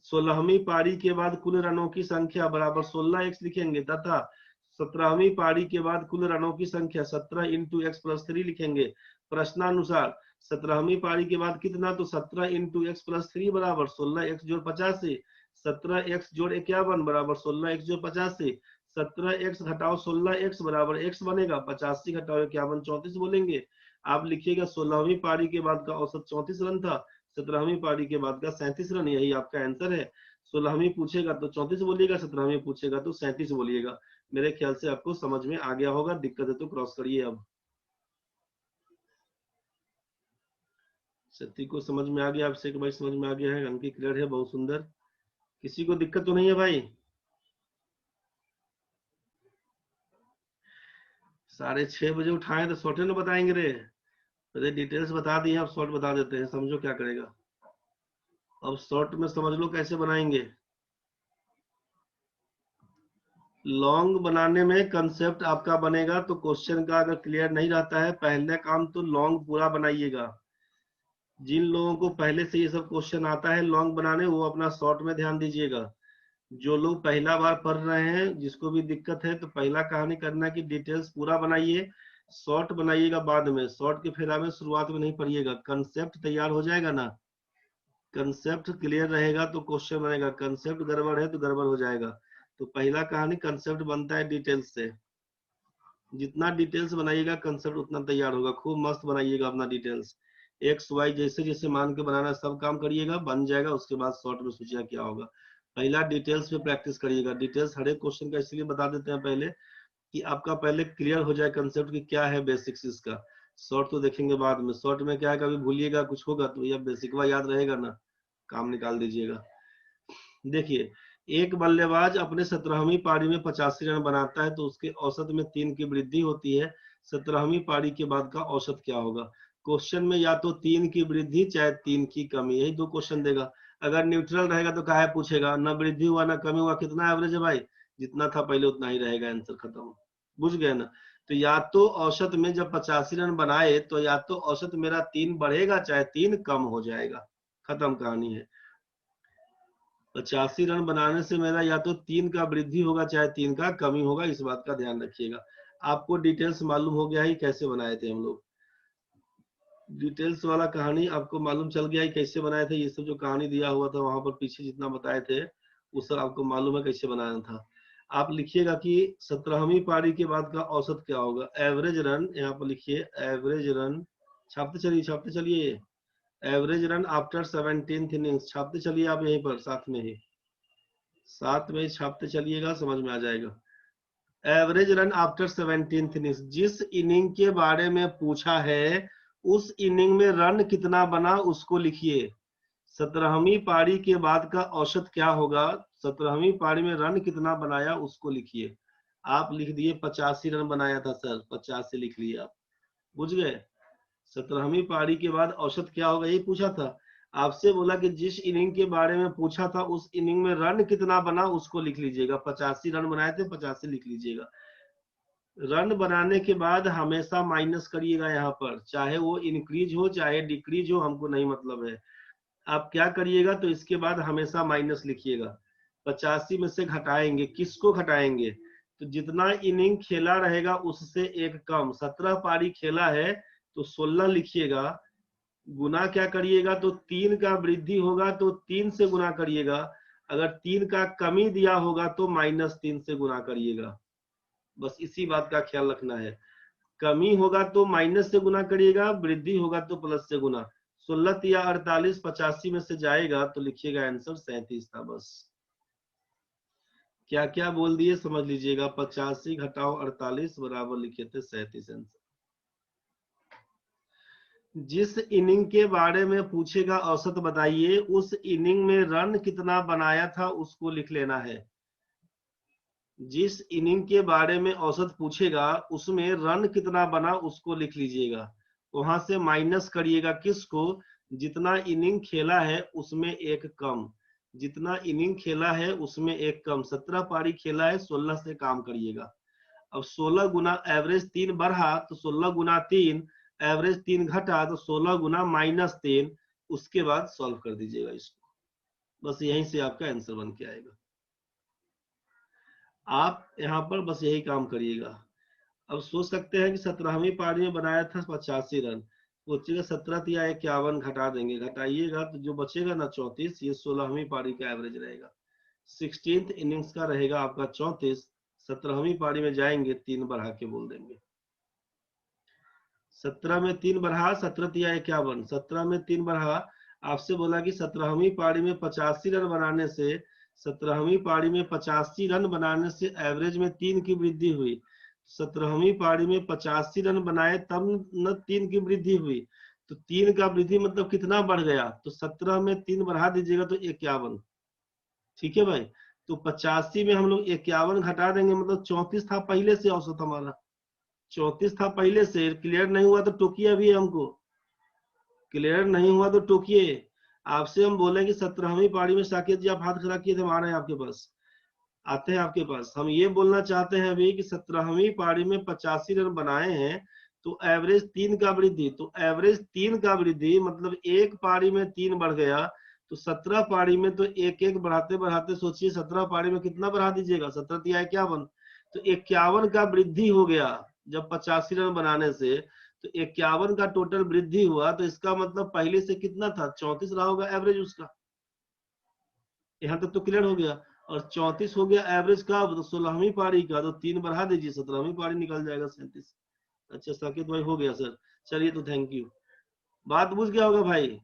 16वीं पारी के बाद कुल रनों की संख्या बराबर 16x लिखेंगे, तथा 17वीं पारी के बाद कुल रनों की संख्या 17 इंटू एक्स प्लस 3 लिखेंगे। प्रश्नानुसार 17वीं पारी के बाद कितना, तो 17 इंटू एक्स प्लस 3 बराबर 16x जोड़ 85, 17x जोड़ 51 बराबर 16x जोड़ 85, 17x घटाओ 16x बराबर x बनेगा, 85 घटाओ 51 34 बोलेंगे। आप लिखिएगा 16वीं पारी के बाद का औसत 34 रन था, 17वीं पारी के बाद का 37 रन, यही आपका आंसर है। 16वीं पूछेगा तो 34 बोलिएगा, 17वीं पूछेगा तो 37 बोलिएगा। मेरे ख्याल से आपको समझ में आ गया होगा, दिक्कत है तो क्रॉस करिए। अब सती को समझ में आ गया, आपसे भाई समझ में आ गया है, अंकी क्लियर है, बहुत सुंदर। किसी को दिक्कत तो नहीं है भाई? 6:30 बजे उठाए तो शॉर्ट में बताएंगे रे, पहले डिटेल्स बता दिए, अब शॉर्ट बता देते हैं, समझो क्या करेगा। अब शॉर्ट में समझ लो कैसे बनाएंगे। लॉन्ग बनाने में कंसेप्ट आपका बनेगा, तो क्वेश्चन का अगर क्लियर नहीं रहता है, पहले काम तो लॉन्ग पूरा बनाइएगा। जिन लोगों को पहले से ये सब क्वेश्चन आता है लॉन्ग बनाने, वो अपना शॉर्ट में ध्यान दीजिएगा। जो लोग पहला बार पढ़ रहे हैं, जिसको भी दिक्कत है, तो पहला कहानी करना कि डिटेल्स पूरा बनाइए, शॉर्ट बनाइएगा बाद में। शॉर्ट के फेरा में शुरुआत में नहीं पढ़िएगा। कंसेप्ट तैयार हो जाएगा ना, कंसेप्ट क्लियर रहेगा तो क्वेश्चन बनेगा, कंसेप्ट गड़बड़ है तो गड़बड़ हो जाएगा। तो पहला कहानी कंसेप्ट बनता है डिटेल्स से। जितना डिटेल्स बनाइएगा कंसेप्ट उतना तैयार होगा। खूब मस्त बनाइएगा अपना डिटेल्स, एक्स वाई जैसे जैसे मान के बनाना, सब काम करिएगा, बन जाएगा। उसके बाद शॉर्ट में सोचिएगा क्या होगा। पहला डिटेल्स पे प्रैक्टिस करिएगा। डिटेल्स हर एक क्वेश्चन का इसलिए बता देते हैं पहले, कि आपका पहले क्लियर हो जाए कंसेप्ट की क्या है बेसिक्स इसका। शॉर्ट तो देखेंगे बाद में। शॉर्ट में क्या है, कभी भूलिएगा कुछ होगा तो यह बेसिक वा याद रहेगा ना, काम निकाल दीजिएगा। देखिए, एक बल्लेबाज अपने 17वीं पारी में 85 रन बनाता है तो उसके औसत में 3 की वृद्धि होती है। 17वीं पारी के बाद का औसत क्या होगा? क्वेश्चन में या तो 3 की वृद्धि चाहे 3 की कमी, यही दो क्वेश्चन देगा। अगर न्यूट्रल रहेगा तो काहे पूछेगा, ना वृद्धि हुआ ना कमी हुआ, कितना एवरेज है भाई, जितना था पहले उतना ही रहेगा, आंसर खत्म। बुझ गए ना? तो या तो औसत में जब 85 रन बनाए तो या तो औसत मेरा 3 बढ़ेगा चाहे 3 कम हो जाएगा, खत्म कहानी है। 85 रन बनाने से मेरा या तो 3 का वृद्धि होगा चाहे 3 का कमी होगा, इस बात का ध्यान रखिएगा। आपको डिटेल्स मालूम हो गया है कैसे बनाए थे हम लोग, डिटेल्स वाला कहानी आपको मालूम चल गया है कैसे बनाए थे। ये सब जो कहानी दिया हुआ था वहां पर पीछे जितना बताए थे, वो सब आपको मालूम है कैसे बनाना था। आप लिखिएगा कि 17वीं पारी के बाद का औसत क्या होगा। एवरेज रन यहाँ पर लिखिए, एवरेज रन, छापते चलिए छापते चलिए, average run after 17th innings, छापते चलिए आप यहीं पर साथ में ही, साथ में छापते चलिएगा, समझ में आ जाएगा। Average run after 17th innings, जिस इनिंग के बारे में पूछा है उस इनिंग में रन कितना बना उसको लिखिए। 17वीं पारी के बाद का औसत क्या होगा, 17वीं पारी में रन कितना बनाया उसको लिखिए। आप लिख दिए 85 रन बनाया था सर, 50 से लिख लिए आप, बुझ गए। 17वीं पारी के बाद औसत क्या होगा यही पूछा था आपसे। बोला कि जिस इनिंग के बारे में पूछा था उस इनिंग में रन कितना बना उसको लिख लीजिएगा। 85 रन बनाए थे, 85 लिख लीजिएगा। रन बनाने के बाद हमेशा माइनस करिएगा यहाँ पर, चाहे वो इंक्रीज हो चाहे डिक्रीज हो, हमको नहीं मतलब है। आप क्या करिएगा तो इसके बाद हमेशा माइनस लिखिएगा। 85 में से घटाएंगे, किसको घटाएंगे, तो जितना इनिंग खेला रहेगा उससे एक कम। 17 पारी खेला है तो 16 लिखिएगा। गुना क्या करिएगा, तो 3 का वृद्धि होगा तो 3 से गुना करिएगा। अगर 3 का कमी दिया होगा तो -3 से गुना करिएगा। बस इसी बात का ख्याल रखना है। कमी होगा तो माइनस से गुना करिएगा, वृद्धि होगा तो प्लस से गुना। 16 या 48 85 में से जाएगा तो लिखिएगा आंसर 37 था। बस क्या क्या बोल दिए समझ लीजिएगा। 85 घटाओ 48 बराबर लिखे थे 37 आंसर। जिस इनिंग के बारे में पूछेगा औसत बताइए, उस इनिंग में रन कितना बनाया था उसको लिख लेना है। जिस इनिंग के बारे में औसत पूछेगा उसमें रन कितना बना उसको लिख लीजिएगा। वहां से माइनस करिएगा किसको, जितना इनिंग खेला है उसमें एक कम, जितना इनिंग खेला है उसमें एक कम। 17 पारी खेला है, 16 से काम करिएगा। अब 16 गुना एवरेज 3 बढ़ा तो 16 गुना 3, एवरेज 3 घटा तो 16 गुना -3, उसके बाद सॉल्व कर दीजिएगा इसको। बस यहीं से आपका आंसर बन के आएगा। आप यहाँ पर बस यही काम करिएगा। अब सोच सकते हैं कि 17वीं पारी में बनाया था 85 रन, सोचिएगा 17 या 51 घटा देंगे, घटाइएगा तो जो बचेगा ना 34, ये 16वीं पारी का एवरेज रहेगा। 16th इनिंग्स का रहेगा आपका 34। 17वीं पारी में जाएंगे 3 बढ़ा के बोल देंगे। 17 में 3 बढ़ा, 17 या 51, 17 में 3 बढ़ा। आपसे बोला कि 17वीं पारी में 85 रन बनाने से 17वीं पारी में 85 रन बनाने से एवरेज में 3 की वृद्धि हुई। 17वीं पारी में 85 रन बनाए तब न 3 की वृद्धि हुई, तो 3 का वृद्धि मतलब कितना बढ़ गया, तो 17 में 3 बढ़ा दीजिएगा तो 51। ठीक है भाई, तो 85 में हम लोग 51 घटा देंगे, मतलब 34 था पहले से औसत हमारा, 34 था पहले से। क्लियर नहीं हुआ तो टोकिए अभी हमको, क्लियर नहीं हुआ तो टोकिए। आपसे हम बोले कि 17वीं पारी में साकेत जी आप हाथ खड़ा किए थे, हम आ रहे हैं आपके पास, आते हैं आपके पास। हम ये बोलना चाहते हैं अभी कि 17वीं पारी में 85 रन बनाए हैं तो एवरेज 3 का वृद्धि, तो एवरेज 3 का वृद्धि मतलब एक पारी में 3 बढ़ गया, तो 17 पारी में तो एक एक बढ़ाते बढ़ाते सोचिए 17 पारी में कितना बढ़ा दीजिएगा, 17 तिया 51, तो 51 का वृद्धि हो गया जब 85 रन बनाने से, तो 51 का टोटल वृद्धि हुआ, तो इसका मतलब पहले से कितना था, 34 रहा होगा एवरेज उसका। यहाँ तक तो क्लियर हो गया। और 34 हो गया एवरेज का, तो 16वीं पारी का तो 3 बढ़ा दीजिए, 17वीं पारी निकल जाएगा 37। अच्छा साकिब भाई हो गया सर, चलिए तो थैंक यू, बात बुझ गया होगा भाई।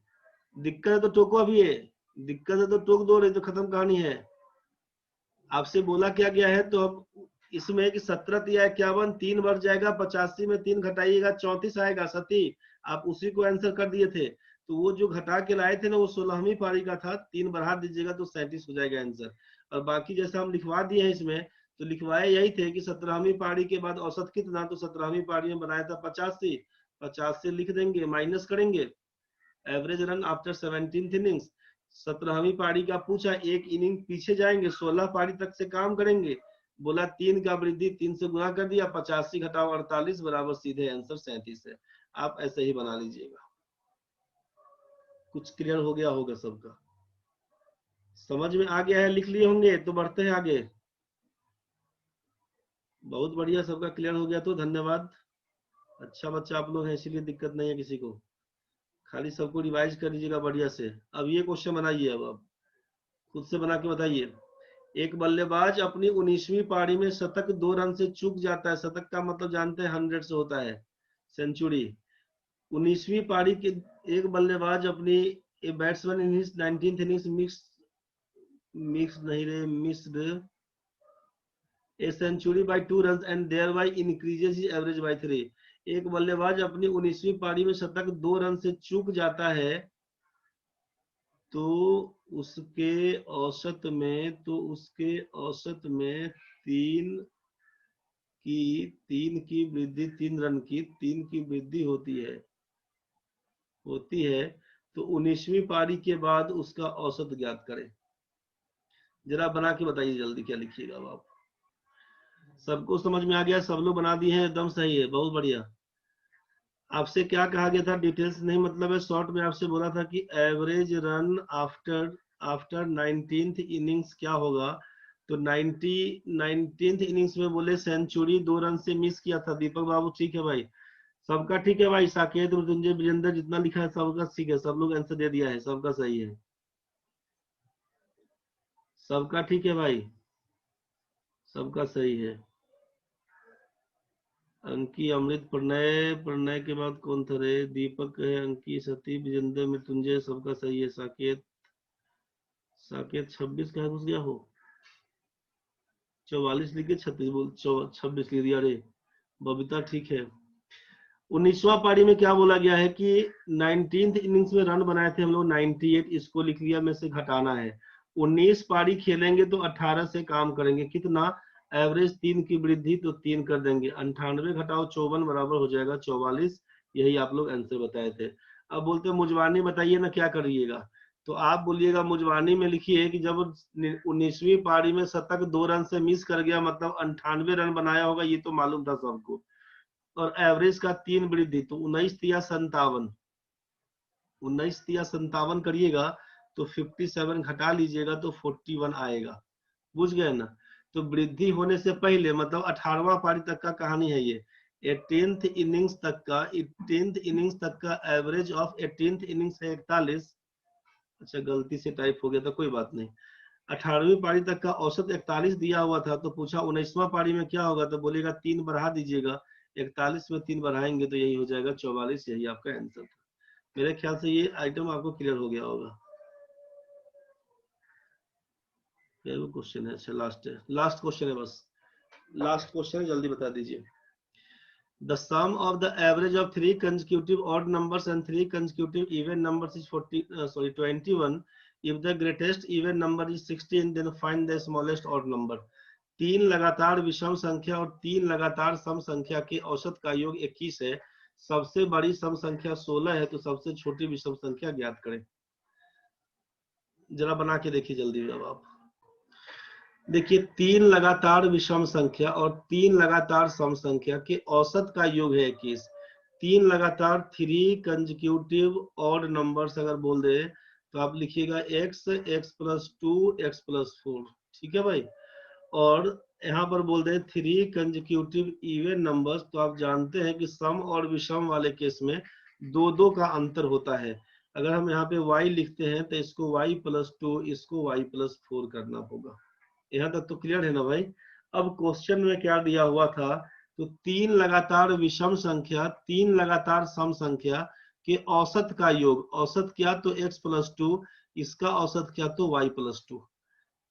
दिक्कत है तो टोको अभी है, दिक्कत है तो टोक दो, रही तो खत्म कहानी है। आपसे बोला क्या गया है, तो अब इसमें कि 17 या 51 3 बढ़ जाएगा, 85 में 3 घटाइएगा 34 आएगा सती, आप उसी को आंसर कर दिए थे। तो वो जो घटा के लाए थे ना वो 16वीं पारी का था, 3 बढ़ा दीजिएगा तो 37 हो जाएगा आंसर। और बाकी जैसा हम लिखवा दिए हैं इसमें, तो लिखवाए यही थे कि 17वीं पारी के बाद औसत कितना, तो 17वीं पारी में बनाया था 85, 50 से लिख देंगे, माइनस करेंगे average run after 17th innings. 17वीं पारी का पूछा, एक इनिंग पीछे जाएंगे, 16 पारी तक से काम करेंगे, बोला 3 का वृद्धि 3 से गुना कर दिया, 85 घटाओ 48 बराबर सीधे आंसर 37 है। आप ऐसे ही बना लीजिएगा। कुछ क्लियर हो गया होगा सबका, समझ में आ गया है, लिख लिए होंगे, तो बढ़ते हैं आगे। बहुत बढ़िया, सबका क्लियर हो गया तो धन्यवाद। अच्छा बच्चा आप लोग हैं इसीलिए दिक्कत नहीं है किसी को, खाली सबको रिवाइज कर लीजिएगा बढ़िया से। अब ये क्वेश्चन बनाइए, अब आप खुद से बना के बताइए। एक बल्लेबाज अपनी 19वीं पारी में शतक 2 रन से चूक जाता है, शतक का मतलब जानते हैं 100 से होता है सेंचुरी। 19वीं पारी के एक बल्लेबाज अपनी, a batsman in his 19th innings mix नहीं रे missed a century by 2 run and thereby increases his average by 3। एक बल्लेबाज अपनी 19वीं पारी में शतक 2 रन से चूक जाता है तो उसके औसत में तीन की वृद्धि, 3 रन की 3 की वृद्धि होती है, तो 19वीं पारी के बाद उसका औसत ज्ञात करें। जरा बना के बताइए जल्दी, क्या लिखिएगा अब आप। सबको समझ में आ गया, सब लोग बना दिए हैं, एकदम सही है, बहुत बढ़िया। आपसे क्या कहा गया था, डिटेल्स नहीं मतलब है, शॉर्ट में आपसे बोला था कि average run after after 19th innings क्या होगा, तो 19th इनिंग्स में बोले सेंचुरी 2 रन से मिस किया था। दीपक बाबू ठीक है भाई, सबका ठीक है भाई, साकेत मृत्युंजय विजेंद्र जितना लिखा है सबका ठीक है, सब लोग आंसर दे दिया है, सबका सही है, सबका ठीक है भाई, सबका सही है। अंकी अमृत प्रणय, प्रणय के बाद कौन था रे, दीपक है, अंकी सती विजेंद्र मृत्युंजय, सबका सही है। साकेत, साकेत 26 कहा घुस गया हो, 44 लिख के 36 बोल 26 लिख दिया रे। बबीता ठीक है। 19वां पारी में क्या बोला गया है कि 19th इनिंग्स में रन बनाए थे हम लोग 98, इसको लिख लिया, में से घटाना है। 19 पारी खेलेंगे तो 18 से काम करेंगे, कितना एवरेज 3 की वृद्धि, तो 3 कर देंगे, 98 घटाओ 54 बराबर हो जाएगा 44। यही आप लोग आंसर बताए थे। अब बोलते हैं मुजवानी बताइए ना क्या करिएगा, तो आप बोलिएगा मुजवानी में लिखिए कि जब 19वीं पारी में शतक 2 रन से मिस कर गया, मतलब 98 रन बनाया होगा, ये तो मालूम था सबको, और एवरेज का 3 वृद्धि, तो 19 या 57 करिएगा, तो 57 घटा लीजिएगा तो 41 आएगा। बुझ गए ना, तो वृद्धि होने से पहले मतलब 18वां पारी तक का कहानी है ये। 18th इनिंग्स तक का एवरेज ऑफ 18th इनिंग्स है 41। अच्छा गलती से टाइप हो गया था, कोई बात नहीं। 18वीं पारी तक का औसत 41 दिया हुआ था, तो पूछा 19वां पारी में क्या होगा, तो बोलेगा 3 बढ़ा दीजिएगा, 41 में 3 बढ़ाएंगे तो यही हो जाएगा 44। यही आपका आंसर था। मेरे ख्याल से ये आइटम आपको क्लियर हो गया होगा। क्या वो क्वेश्चन है? अच्छा लास्ट क्वेश्चन है, बस लास्ट क्वेश्चन, जल्दी बता दीजिए। The sum of the average of 3 consecutive odd numbers and 3 consecutive even numbers is 21. If the greatest even number is 16, then find the smallest odd number. 3 लगातार विषम संख्या और 3 लगातार सम संख्या के औसत का योग 21 है। सबसे बड़ी सम संख्या 16 है, तो सबसे छोटी विषम संख्या ज्ञात करें। जरा बना के देखिए जल्दी अब आप। देखिए 3 लगातार विषम संख्या और 3 लगातार सम संख्या के औसत का योग है 21। 3 लगातार 3 कंसेक्यूटिव ऑड नंबर्स अगर बोल दे तो आप लिखिएगा x, x+2, x+4, ठीक है भाई। और यहाँ पर बोल दे 3 कंसेक्यूटिव इवन नंबर्स, तो आप जानते हैं कि सम और विषम वाले केस में 2 का अंतर होता है। अगर हम यहाँ पे y लिखते हैं तो इसको y+2, इसको y+4 करना होगा। यहाँ तक तो क्लियर है ना भाई। अब क्वेश्चन में क्या दिया हुआ था, तो 3 लगातार विषम संख्या 3 लगातार सम संख्या के औसत का योग, औसत क्या तो x+2, इसका औसत क्या तो y+2,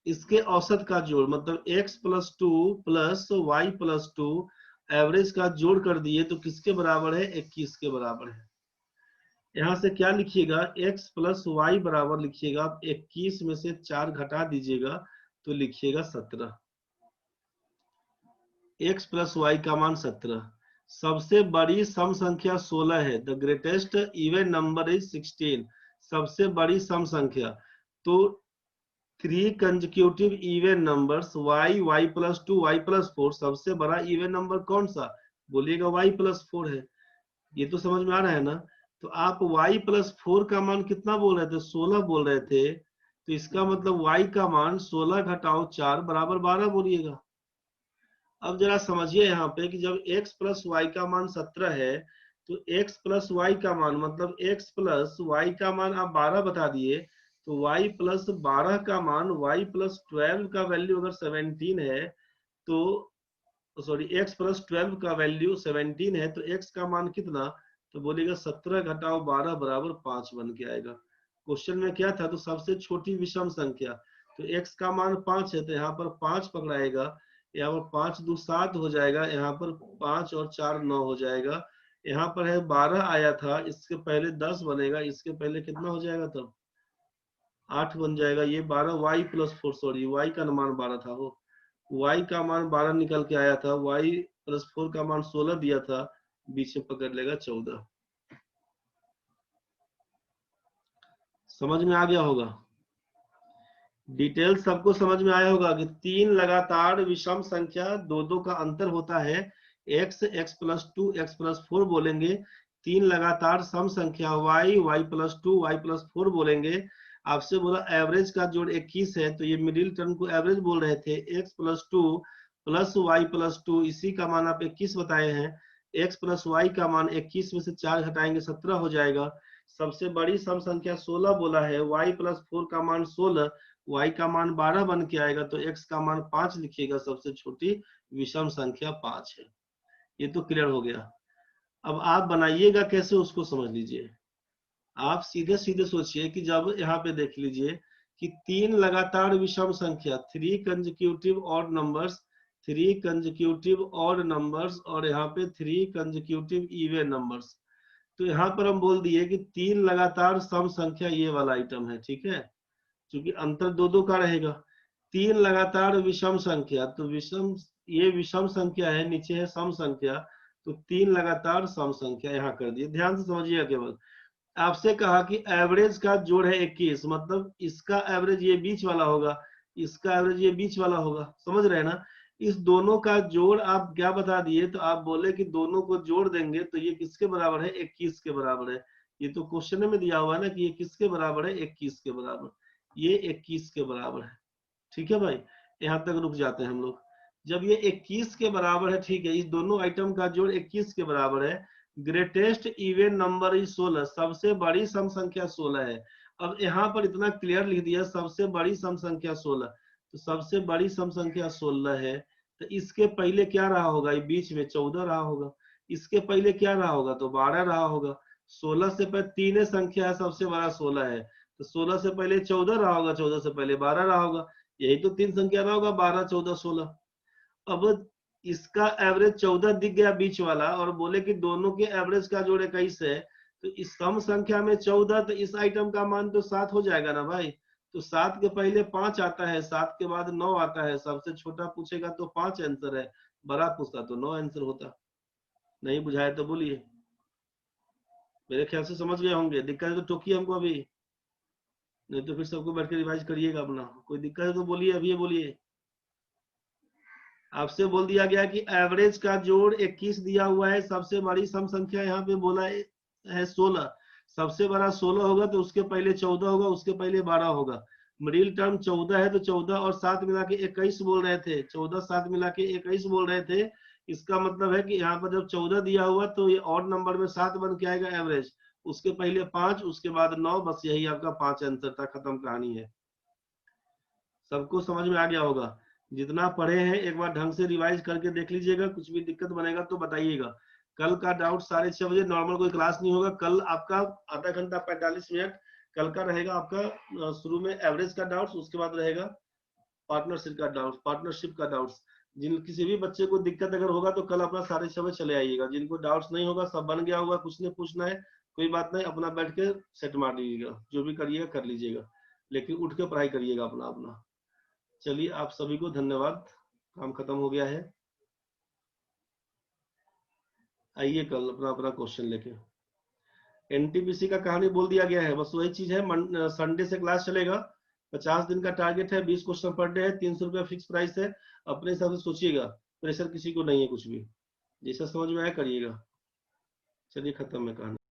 इसके औसत का जोड़ मतलब x+2 प्लस y+2 एवरेज का जोड़ कर दिए तो किसके बराबर है? 21 के बराबर है। यहाँ से क्या लिखिएगा? x+y बराबर लिखिएगा, आप 21 में से 4 घटा दीजिएगा तो लिखिएगा 17। x+y का मान 17। सबसे बड़ी सम संख्या 16 है। The greatest even number is 16। सबसे बड़ी सम संख्या, तो 3 consecutive even numbers y, y+2, y+4, सबसे बड़ा इवन नंबर कौन सा? बोलिएगा y+4 है। ये तो समझ में आ रहा है ना। तो आप y+4 का मान कितना बोल रहे थे? 16 बोल रहे थे, तो इसका मतलब y का मान 16 घटाओ 4 बराबर 12 बोलिएगा। अब जरा समझिए यहाँ पे कि जब x+y का मान 17 है, तो x+y का मान मतलब x+y का मान आप 12 बता दिए, तो y+12 का मान y+12 का वैल्यू अगर 17 है, तो सॉरी x+12 का वैल्यू 17 है, तो x का मान कितना? तो बोलेगा 17 घटाओ 12 बराबर 5 बन के आएगा। क्वेश्चन में क्या था? तो सबसे छोटी विषम संख्या, तो x का मान 5 है, तो यहाँ पर 5 पकड़ाएगा, यहाँ पर 5 2 7 हो जाएगा, यहाँ पर 5 और 4 9 हो जाएगा। यहाँ पर है 12 आया था, इसके पहले 10 बनेगा, इसके पहले कितना हो जाएगा? तब 8 बन जाएगा। ये 12 y+4, सॉरी y का मान 12 था, वो y का मान 12 निकल के आया था, y+4 का मान 16 दिया था, बीच में पकड़ लेगा 14। समझ में आ गया होगा? डिटेल सबको समझ में आया होगा कि 3 लगातार विषम संख्या 2 का अंतर होता है, x, x+2, x+4 बोलेंगे। 3 लगातार सम संख्या y, y+2, y+4 बोलेंगे। आपसे बोला एवरेज का जोड़ 21 है, तो ये मिडिल टर्म को एवरेज बोल रहे थे। x+2 प्लस y+2, इसी का मान आप 21 बताए हैं। x+y का मान 21 में से 4 घटाएंगे 17 हो जाएगा। सबसे बड़ी सम संख्या 16 बोला है, y+4 का मान 16, y का मान 12 बन के आएगा, तो x का मान 5 लिखिएगा। सबसे छोटी विषम संख्या 5 है। ये तो क्लियर हो गया। अब आप बनाइएगा कैसे उसको समझ लीजिए। आप सीधे सीधे सोचिए कि जब यहाँ पे देख लीजिए कि 3 लगातार विषम संख्या 3 consecutive odd numbers, 3 consecutive odd numbers और यहाँ पे 3 कंसेक्यूटिव इवन नंबर्स, तो यहाँ पर हम बोल दिए कि 3 लगातार सम संख्या ये वाला आइटम है, ठीक है, क्योंकि अंतर 2 का रहेगा। 3 लगातार विषम संख्या, तो विषम, ये विषम संख्या है, नीचे है सम संख्या, तो 3 लगातार सम संख्या यहाँ कर दिए। ध्यान से समझिएगा। केवल आपसे कहा कि एवरेज का जोड़ है 21, मतलब इसका एवरेज ये बीच वाला होगा, इसका एवरेज ये बीच वाला होगा। समझ रहे हैं ना? इस दोनों का जोड़ आप क्या बता दिए, तो आप बोले कि दोनों को जोड़ देंगे तो ये किसके बराबर है? 21 के बराबर है। ये तो क्वेश्चन में दिया हुआ है ना कि ये किसके बराबर है? 21 के बराबर। ये 21 के बराबर है। ठीक है भाई, यहाँ तक रुक जाते हैं हम लोग। जब ये 21 के बराबर है, ठीक है, इस दोनों आइटम का जोड़ 21 के बराबर है। ग्रेटेस्ट इवन नंबर इज 16, सबसे बड़ी सम संख्या 16 है। अब यहाँ पर इतना क्लियर लिख दिया, सबसे बड़ी सम संख्या 16, तो सबसे बड़ी सम संख्या 16 है, तो इसके पहले क्या रहा होगा? ये बीच में 14 रहा होगा। इसके पहले क्या रहा होगा? तो 12 रहा होगा। 16 से पहले तीन संख्या है, सबसे बड़ा 16 है, तो 16 से पहले 14 रहा होगा, 14 से पहले 12 रहा होगा। यही तो 3 संख्या रहा होगा, 12, 14, 16। अब इसका एवरेज 14 दिख गया बीच वाला, और बोले कि दोनों के एवरेज का जोड़ 21 है, तो इस सम संख्या में 14, तो इस आइटम का मान तो 7 हो जाएगा ना भाई। तो 7 के पहले 5 आता है, 7 के बाद 9 आता है। सबसे छोटा पूछेगा तो 5 आंसर है, बड़ा पूछता तो 9 आंसर होता। नहीं बुझाए तो बोलिए, मेरे ख्याल से समझ गए होंगे। दिक्कत है तो टोकिए हमको अभी, नहीं तो फिर सबको बैठ के रिवाइज करिएगा अपना। कोई दिक्कत है तो बोलिए, अभी बोलिए। आपसे बोल दिया गया कि एवरेज का जोड़ 21 दिया हुआ है, सबसे बड़ी सम संख्या यहाँ पे बोला है 16। सबसे बड़ा 16 होगा तो उसके पहले 14 होगा, उसके पहले 12 होगा। मिडिल टर्म 14 है तो 14 और 7 मिला के 21 बोल रहे थे, 14 7 मिला के 21 बोल रहे थे। इसका मतलब है कि यहाँ पर जब 14 दिया हुआ तो ये ऑड नंबर में 7 बन के आएगा एवरेज, उसके पहले 5, उसके बाद 9, बस यही आपका 5 आंसर था, खत्म कहानी है। सबको समझ में आ गया होगा। जितना पढ़े हैं एक बार ढंग से रिवाइज करके देख लीजिएगा, कुछ भी दिक्कत बनेगा तो बताइएगा। कल का डाउट 6:30 बजे, नॉर्मल कोई क्लास नहीं होगा कल आपका। आधा घंटा 45 मिनट कल का रहेगा आपका। शुरू में एवरेज का डाउट्स, उसके बाद रहेगा पार्टनरशिप का डाउट्स। जिन किसी भी बच्चे को दिक्कत अगर होगा तो कल अपना 6:30 चले आइएगा। जिनको डाउट्स नहीं होगा, सब बन गया होगा, कुछ नहीं पूछना है, कोई बात नहीं, अपना बैठ के सेट मार लीजिएगा, जो भी करिएगा कर लीजिएगा, लेकिन उठ के पढ़ाई करिएगा अपना अपना। चलिए, आप सभी को धन्यवाद। काम खत्म हो गया है। आइए कल अपना अपना क्वेश्चन लेके। एनटीपीसी का कहानी बोल दिया गया है, बस वही चीज है। संडे से क्लास चलेगा। 50 दिन का टारगेट है, 20 क्वेश्चन पर डे है, 300 रुपया फिक्स प्राइस है। अपने हिसाब से सोचिएगा, प्रेशर किसी को नहीं है, कुछ भी जैसा समझ में आया करिएगा। चलिए, खत्म है कहानी।